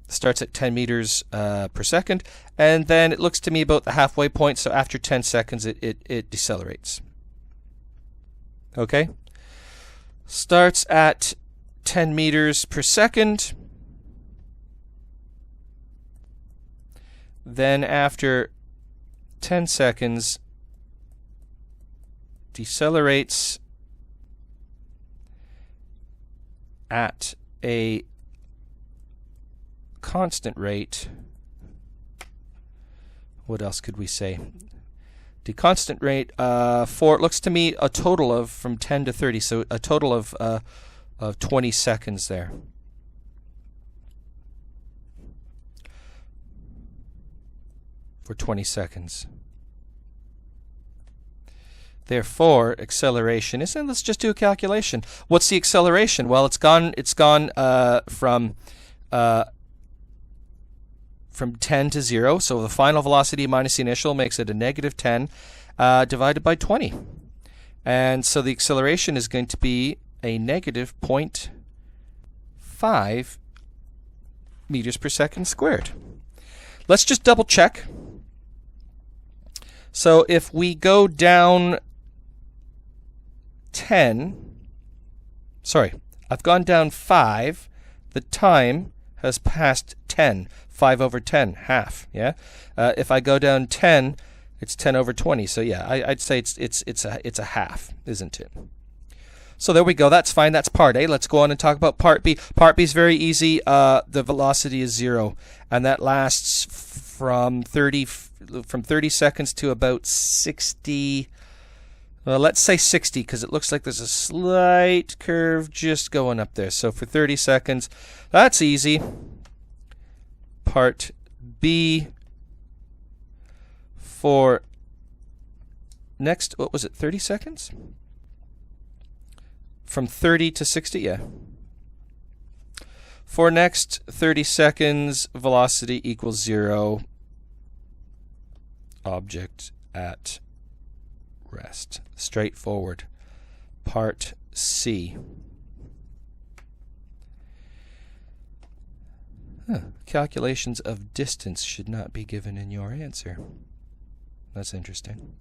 starts at 10 meters per second, and then it looks to me about the halfway point, so after 10 seconds it decelerates. Okay? Starts at 10 meters per second, then after 10 seconds decelerates at a constant rate. What else could we say? The constant rate for, it looks to me, a total of from 10 to 30, so a total of 20 seconds there. For 20 seconds. Therefore, acceleration is, and let's just do a calculation. What's the acceleration? Well, it's gone from 10 to 0, so the final velocity minus the initial makes it a negative 10 divided by 20. And so the acceleration is going to be a negative 0.5 meters per second squared. Let's just double check. So if we go down 10, sorry, I've gone down 5, the time has passed 10. 5 over 10, half, yeah? If I go down 10, it's 10 over 20, so yeah, I'd say it's a half, isn't it? So there we go, that's fine, that's part A. Let's go on and talk about part B. Part B is very easy. The velocity is 0, and that lasts from 30 seconds to about 60. Well, let's say 60, because it looks like there's a slight curve just going up there. So for 30 seconds, that's easy. Part B for next, what was it, 30 seconds? From 30 to 60, yeah. For next 30 seconds, velocity equals 0. Object at rest. Straightforward. Part C. Calculations of distance should not be given in your answer. That's interesting.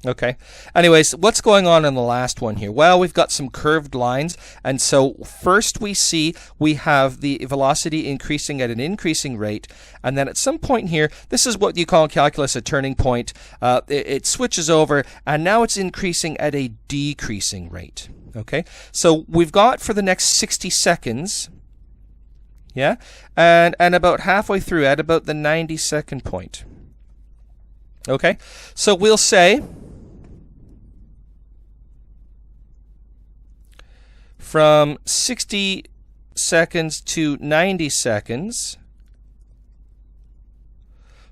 Okay. Anyways, what's going on in the last one here? Well, we've got some curved lines, and so first we see we have the velocity increasing at an increasing rate, and then at some point here, this is what you call in calculus a turning point. It switches over, and now it's increasing at a decreasing rate. Okay. So we've got for the next 60 seconds. Yeah, and about halfway through, at about the 90-second point. Okay, so we'll say from 60 seconds to 90 seconds,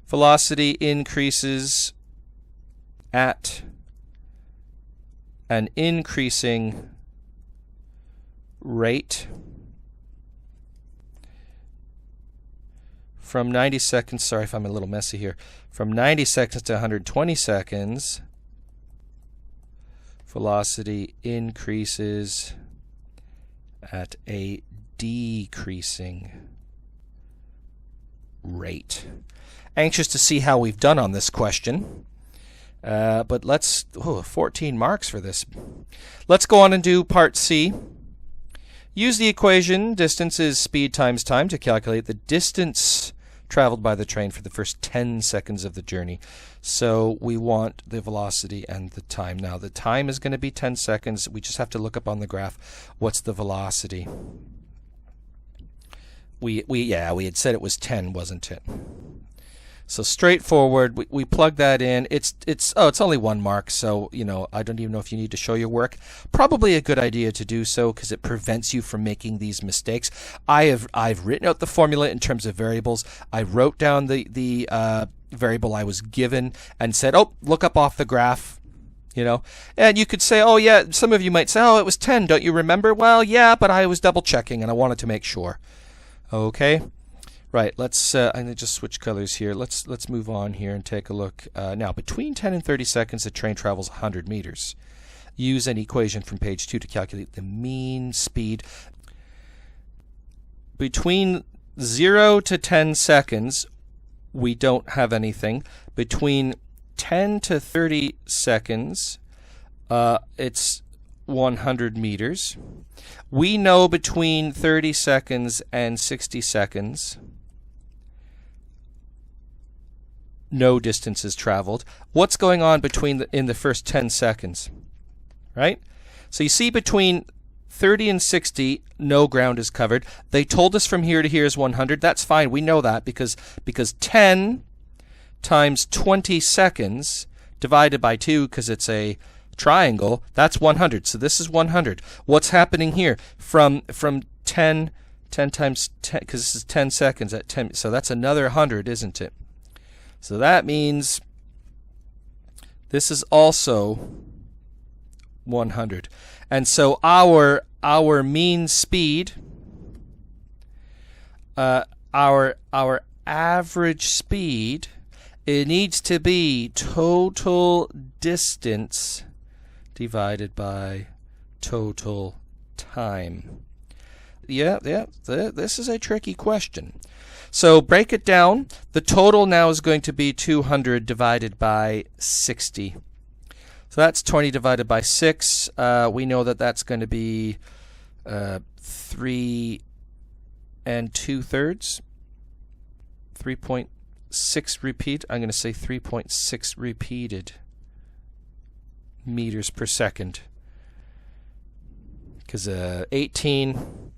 velocity increases at an increasing rate. From 90 seconds, sorry if I'm a little messy here, from 90 seconds to 120 seconds, velocity increases at a decreasing rate. Anxious to see how we've done on this question, but let's, 14 marks for this. Let's go on and do part C. Use the equation, distance is speed times time, to calculate the distance traveled by the train for the first 10 seconds of the journey. So we want the velocity and the time. Now the time is going to be 10 seconds. We just have to look up on the graph what's the velocity. We had said it was 10, wasn't it? So straightforward, we plug that in. It's only 1 mark, so I don't even know if you need to show your work. Probably a good idea to do so because it prevents you from making these mistakes. I've written out the formula in terms of variables. I wrote down the variable I was given and said, look up off the graph. And you could say, oh yeah, some of you might say, oh, it was 10, don't you remember? Well, yeah, but I was double checking and I wanted to make sure. Okay. Right, I'm going to just switch colors here. Let's move on here and take a look. Now, between 10 and 30 seconds, the train travels 100 meters. Use an equation from page 2 to calculate the mean speed. Between 0 to 10 seconds, we don't have anything. Between 10 to 30 seconds, it's 100 meters. We know between 30 seconds and 60 seconds, no distance is traveled. What's going on in the first 10 seconds? Right? So you see between 30 and 60, no ground is covered. They told us from here to here is 100. That's fine. We know that because 10 times 20 seconds divided by 2, because it's a triangle, that's 100. So this is 100. What's happening here? From 10 times 10, because this is 10 seconds at 10, so that's another 100, isn't it? So that means this is also 100. And so our mean speed, our average speed, it needs to be total distance divided by total time. Yeah, this is a tricky question. So break it down. The total now is going to be 200 divided by 60. So that's 20 divided by 6. We know that that's going to be 3 2/3. 3.6 repeat. I'm going to say 3.6 repeated meters per second. Because 18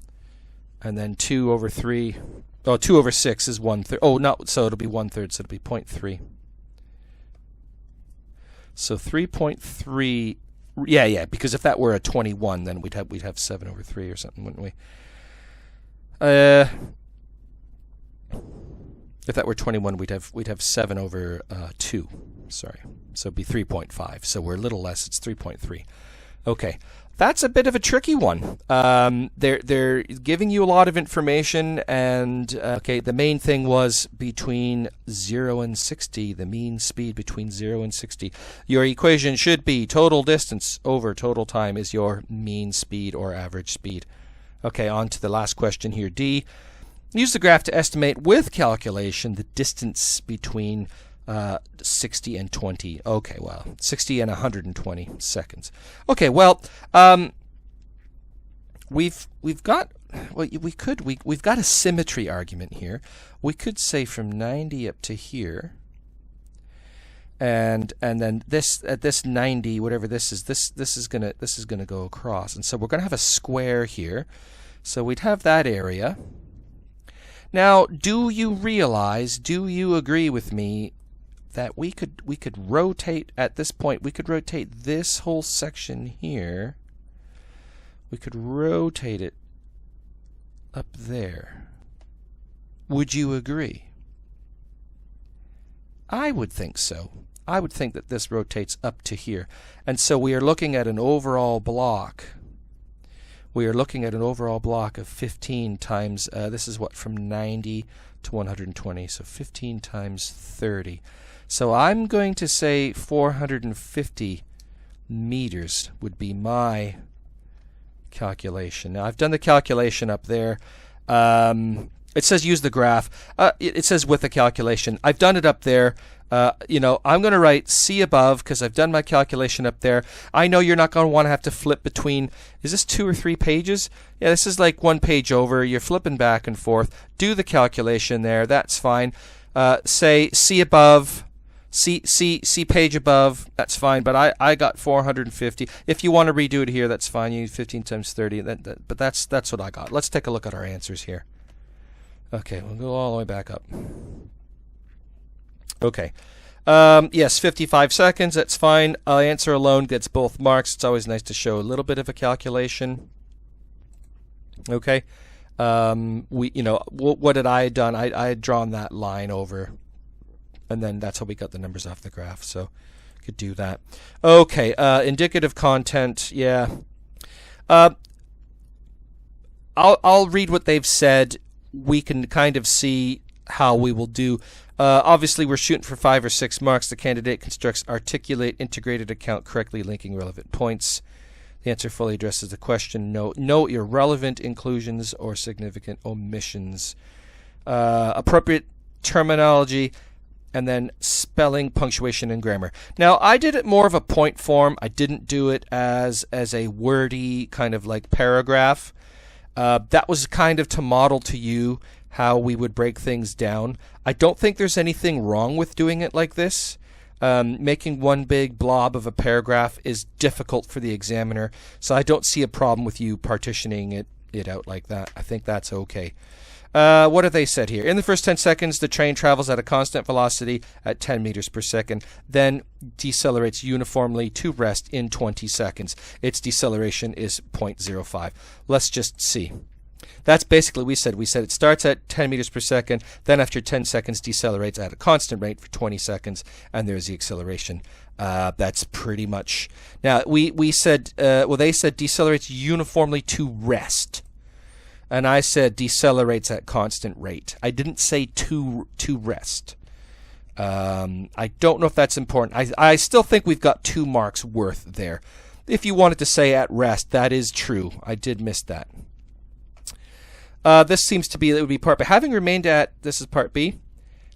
and then 2 over 3. Oh, 2 over 6 is 1/3. Oh, no, so it'll be 1/3, so it'll be 0.3. So 3.3, yeah, because if that were a 21, then we'd have 7 over 3 or something, wouldn't we? If that were 21, we'd have 7 over 2. Sorry, so it'd be 3.5. So we're a little less. It's 3.3. Okay, that's a bit of a tricky one. They're giving you a lot of information, and okay, the main thing was between 0 and 60, the mean speed between 0 and 60. Your equation should be total distance over total time is your mean speed or average speed. Okay, on to the last question here, D. Use the graph to estimate with calculation the distance between 60 and 20. Okay, well, 60 and 120 seconds. Okay, well, we've got a symmetry argument here. We could say from 90 up to here, and then this at this 90, whatever this is gonna go across, and so we're gonna have a square here. So we'd have that area. Now, do you agree with me that we could rotate at this point? We could rotate this whole section here. We could rotate it up there. Would you agree? I would think so. I would think that this rotates up to here. And so we are looking at an overall block. We are looking at an overall block of 15 times, this is what, from 90 to 120, so 15 times 30. So I'm going to say 450 meters would be my calculation. Now, I've done the calculation up there. It says use the graph. It says with the calculation. I've done it up there. I'm going to write C above because I've done my calculation up there. I know you're not going to want to have to flip between, is this 2 or 3 pages? Yeah, this is like 1 page over. You're flipping back and forth. Do the calculation there. That's fine. Say C above, C page above. That's fine. But I got 450. If you want to redo it here, that's fine. You 15 times 30. But that's what I got. Let's take a look at our answers here. Okay, we'll go all the way back up. Okay. Yes, 55 seconds, that's fine. Answer alone gets both marks. It's always nice to show a little bit of a calculation. Okay. What had I done? I had drawn that line over, and then that's how we got the numbers off the graph, so could do that. Okay, indicative content, yeah. I'll read what they've said. we can kind of see how we will do. Obviously, we're shooting for 5 or 6 marks. The candidate constructs articulate integrated account correctly linking relevant points. The answer fully addresses the question. No irrelevant inclusions or significant omissions. Appropriate terminology, and then spelling, punctuation, and grammar. Now, I did it more of a point form. I didn't do it as a wordy kind of like paragraph. That was kind of to model to you how we would break things down. I don't think there's anything wrong with doing it like this. Making one big blob of a paragraph is difficult for the examiner, so I don't see a problem with you partitioning it out like that. I think that's okay. What have they said here? In the first 10 seconds, the train travels at a constant velocity at 10 meters per second, then decelerates uniformly to rest in 20 seconds. Its deceleration is 0.05. Let's just see. That's basically we said it starts at 10 meters per second, then after 10 seconds decelerates at a constant rate for 20 seconds, and there's the acceleration. That's pretty much. Now, we said, they said decelerates uniformly to rest. And I said decelerates at constant rate. I didn't say to rest. I don't know if that's important. I still think we've got 2 marks worth there. If you wanted to say at rest, that is true. I did miss that. This seems to be, it would be part B. Having remained at, this is part B.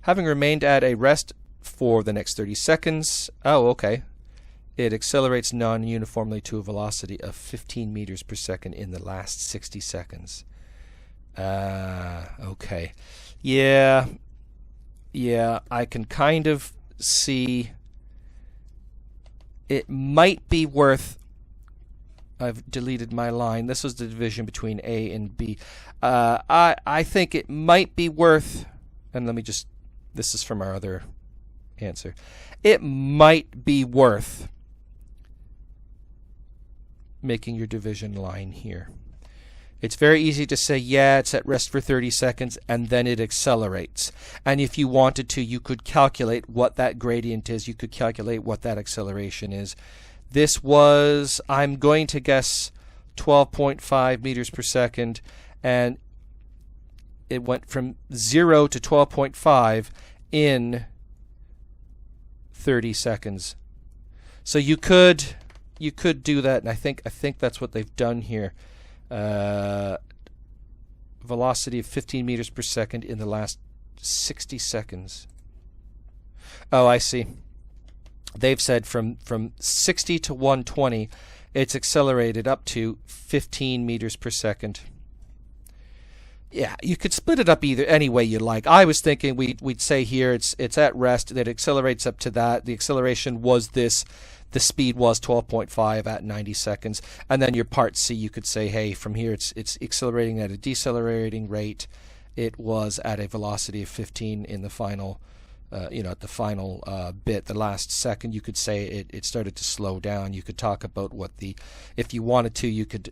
Having remained at a rest for the next 30 seconds. Oh, okay. It accelerates non-uniformly to a velocity of 15 meters per second in the last 60 seconds. Okay. Yeah, I can kind of see it might be worth. I've deleted my line. This was the division between A and B. I think it might be worth, and let me just, this is from our other answer. It might be worth making your division line here. It's very easy to say, yeah, it's at rest for 30 seconds, and then it accelerates. And if you wanted to, you could calculate what that gradient is. You could calculate what that acceleration is. This was, I'm going to guess, 12.5 meters per second, and it went from 0 to 12.5 in 30 seconds. So you could do that, and I think that's what they've done here. Velocity of 15 meters per second in the last 60 seconds. Oh, I see. They've said from 60 to 120, it's accelerated up to 15 meters per second. Yeah, you could split it up any way you like. I was thinking we'd say here it's at rest, that it accelerates up to that. The acceleration was this. The speed was 12.5 at 90 seconds. And then your part C, you could say, hey, from here it's accelerating at a decelerating rate. It was at a velocity of 15 in the final, at the final bit, the last second. You could say it started to slow down. You could talk about what if you wanted to, you could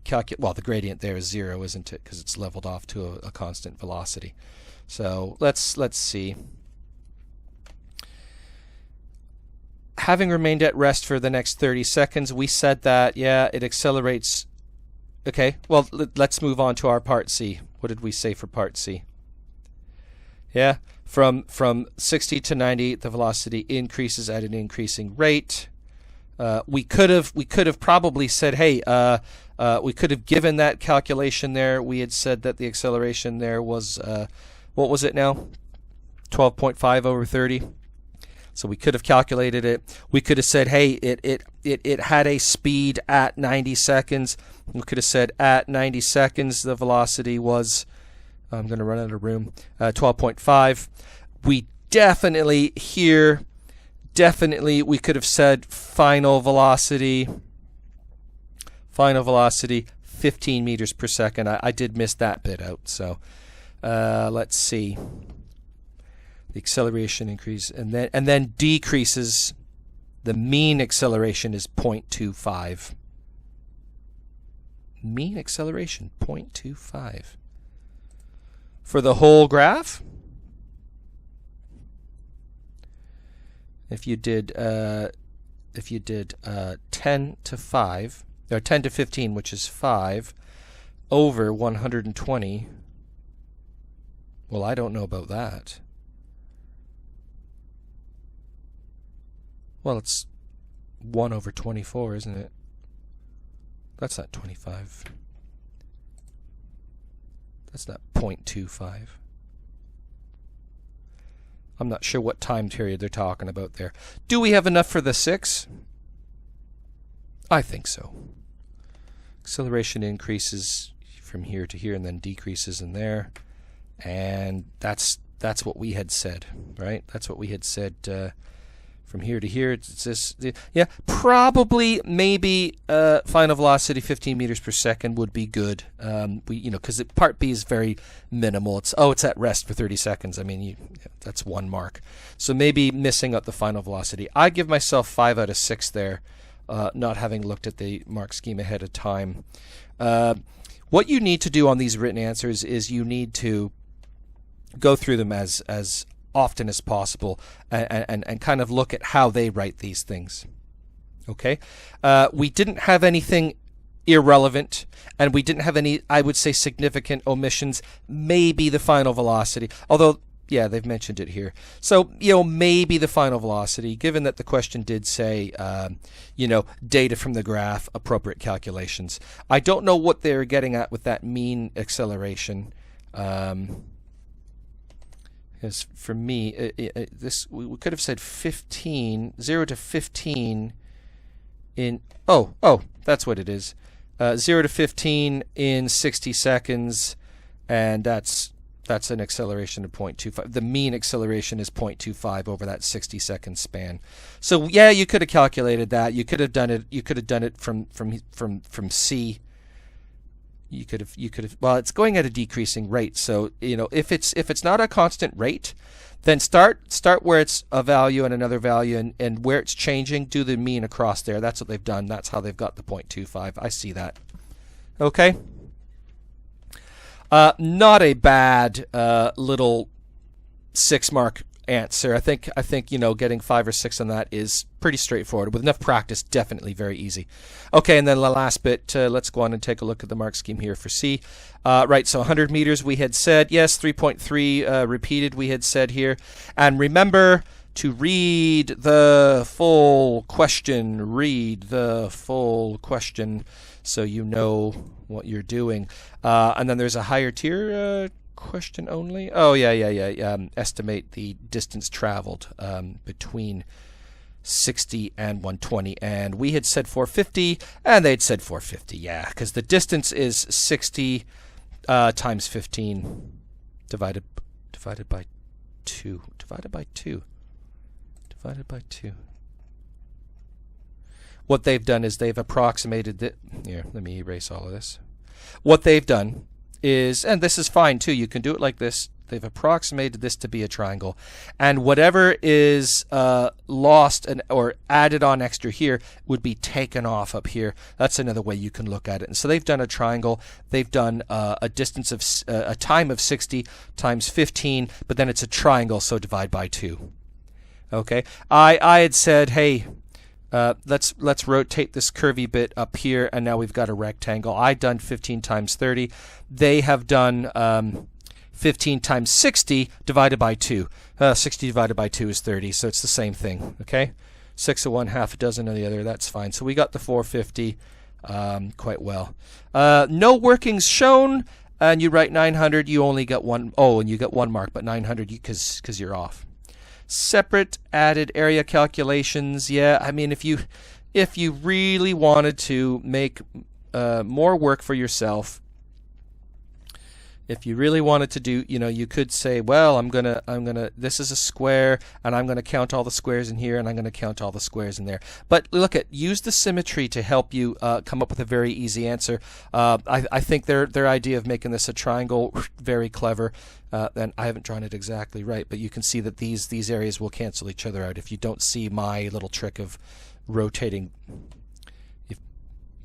calculate, well, the gradient there is 0, isn't it? Because it's leveled off to a constant velocity. So let's see. Having remained at rest for the next 30 seconds, we said that, yeah, it accelerates. Okay, well, let's move on to our part C. What did we say for part C? Yeah, from 60 to 90, the velocity increases at an increasing rate. We could have probably said, hey, we could have given that calculation there. We had said that the acceleration there was, what was it now? 12.5 over 30. So we could have calculated it. We could have said, hey, it had a speed at 90 seconds. We could have said at 90 seconds the velocity was, I'm going to run out of room, 12.5. We definitely here, we could have said final velocity 15 meters per second. I did miss that bit out. So let's see. The acceleration increase and then decreases. The mean acceleration is 0.25. Mean acceleration 0.25 for the whole graph. If you did 10 to 5 or 10 to 15, which is 5, over 120. Well, I don't know about that. Well, it's 1 over 24, isn't it? That's not 25. That's not 0.25. I'm not sure what time period they're talking about there. Do we have enough for the 6? I think so. Acceleration increases from here to here and then decreases in there. And that's what we had said, right? That's what we had said from here to here. It's this, yeah, probably, maybe final velocity 15 meters per second would be good. Because part B is very minimal. It's at rest for 30 seconds. I mean, that's 1 mark. So maybe missing out the final velocity. I give myself 5 out of 6 there, not having looked at the mark scheme ahead of time. What you need to do on these written answers is you need to go through them as often as possible and kind of look at how they write these things. Okay? We didn't have anything irrelevant, and we didn't have any, I would say, significant omissions. Maybe the final velocity, although, yeah, they've mentioned it here. So, maybe the final velocity, given that the question did say, data from the graph, appropriate calculations. I don't know what they're getting at with that mean acceleration. Because for me, we could have said 15, 0 to 15 in, that's what it is. 0 to 15 in 60 seconds, and that's an acceleration of 0.25. The mean acceleration is 0.25 over that 60-second span. So yeah, you could have calculated that. You could have done it. You could have done it from C. You could have. Well, it's going at a decreasing rate. So if it's not a constant rate, then start where it's a value and another value, and where it's changing, do the mean across there. That's what they've done. That's how they've got the 0.25. I see that. Okay. Not a bad little 6-mark answer. I think getting 5 or 6 on that is pretty straightforward. With enough practice, definitely very easy. Okay, and then the last bit, let's go on and take a look at the mark scheme here for C. Right, so 100 meters we had said, yes, 3.3 repeated we had said here. And remember to read the full question. Read the full question so you know what you're doing. And then there's a higher tier question only. Oh, yeah. Estimate the distance traveled between 60 and 120. And we had said 450, and they'd said 450. Yeah, because the distance is 60 times 15 divided by 2. Divided by 2. What they've done is they've approximated the. Here, let me erase all of this. What they've done is, and this is fine too, you can do it like this. They've approximated this to be a triangle, and whatever is lost or added on extra here would be taken off up here. That's another way you can look at it. And so they've done a triangle. They've done a distance of a time of 60 times 15, but then it's a triangle, so divide by 2. Okay, I had said, hey, let's rotate this curvy bit up here, and now we've got a rectangle. I've done 15 times 30. They have done 15 times 60 divided by 2. 60 divided by 2 is 30, so it's the same thing. Okay, 6 of one, half a dozen of the other. That's fine. So we got the 450 quite well. No workings shown, and you write 900. You only get one. Oh, and you get 1 mark, but 900 because you're off. Separate added area calculations. Yeah, I mean, if you really wanted to make more work for yourself, if you really wanted to do, you could say, well, I'm gonna this is a square, and I'm gonna count all the squares in here, and I'm gonna count all the squares in there. But use the symmetry to help you come up with a very easy answer. I think their idea of making this a triangle, very clever. And I haven't drawn it exactly right, but you can see that these areas will cancel each other out if you don't see my little trick of rotating.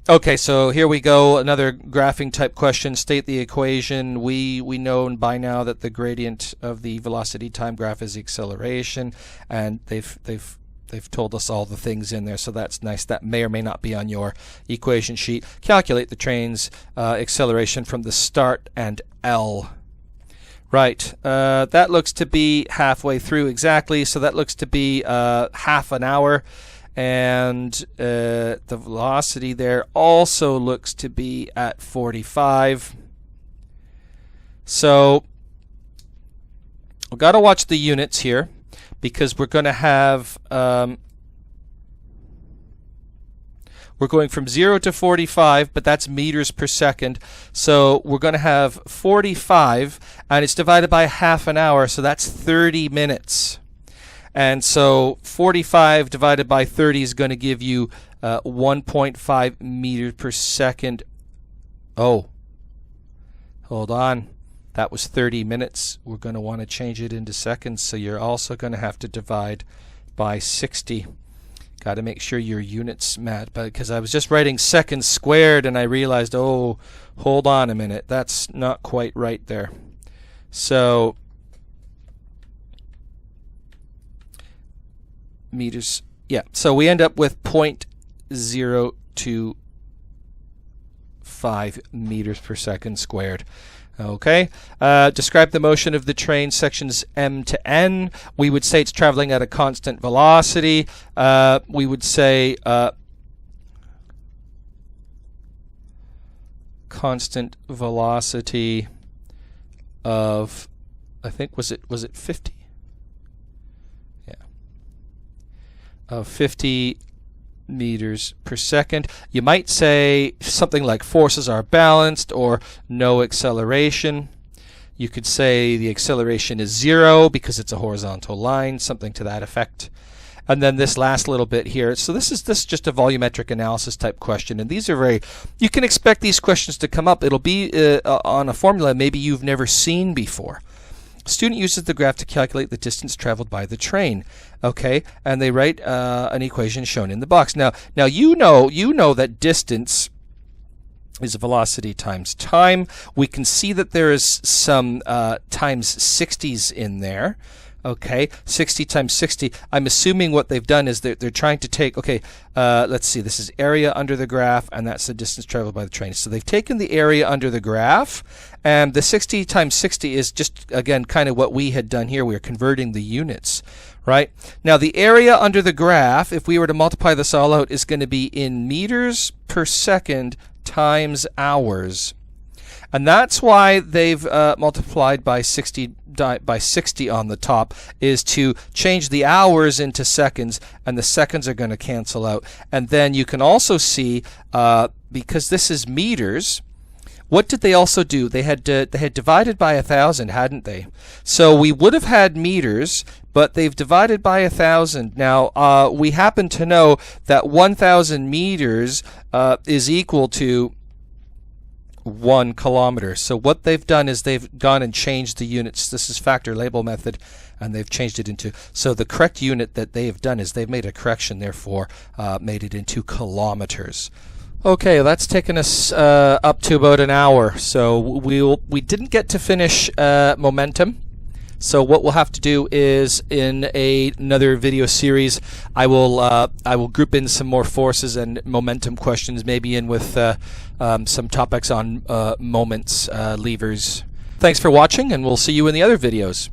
Okay, so here we go. Another graphing type question. State the equation. We know by now that the gradient of the velocity time graph is the acceleration, and they've they've told us all the things in there, so that's nice. That may or may not be on your equation sheet. Calculate the train's acceleration from the start and L. Right, that looks to be halfway through exactly, so that looks to be half an hour. And the velocity there also looks to be at 45. So we've got to watch the units here, because we're going to have we're going from 0 to 45, but that's meters per second. So we're going to have 45, and it's divided by half an hour, so that's 30 minutes. And so 45 divided by 30 is going to give you 1.5 meters per second. Oh, hold on. That was 30 minutes. We're going to want to change it into seconds, so you're also going to have to divide by 60. Got to make sure your units match, because I was just writing seconds squared and I realized, oh, hold on a minute. That's not quite right there. So meters, yeah, so we end up with 0.025 meters per second squared. Okay, describe the motion of the train sections M to N. We would say it's traveling at a constant velocity. We would say constant velocity of, I think, was it 50? Yeah, of 50 meters per second. You might say something like forces are balanced or no acceleration. You could say the acceleration is 0 because it's a horizontal line, something to that effect. And then this last little bit here, so this is just a volumetric analysis type question, and these are very, you can expect these questions to come up. It'll be on a formula maybe you've never seen before. Student uses the graph to calculate the distance traveled by the train. Okay, and they write an equation shown in the box. Now you know that distance is velocity times time. We can see that there is some times 60s in there. Okay, 60 times 60. I'm assuming what they've done is they're trying to take, okay, let's see, this is area under the graph, and that's the distance traveled by the train. So they've taken the area under the graph, and the 60 times 60 is just, again, kind of what we had done here. We were converting the units, right? Now, the area under the graph, if we were to multiply this all out, is going to be in meters per second times hours. And that's why they've multiplied by 60 on the top, is to change the hours into seconds, and the seconds are going to cancel out. And then you can also see, because this is meters, what did they also do? They had divided by 1,000, hadn't they? So we would have had meters, but they've divided by 1,000. Now, we happen to know that 1,000 meters is equal to 1 kilometer. So what they've done is they've gone and changed the units. This is factor label method, and they've changed it into, so the correct unit that they have done is they've made a correction, therefore made it into kilometers. Okay, that's taken us up to about an hour. So we didn't get to finish momentum. So what we'll have to do is, in another video series, I will group in some more forces and momentum questions, maybe in with some topics on moments, levers. Thanks for watching, and we'll see you in the other videos.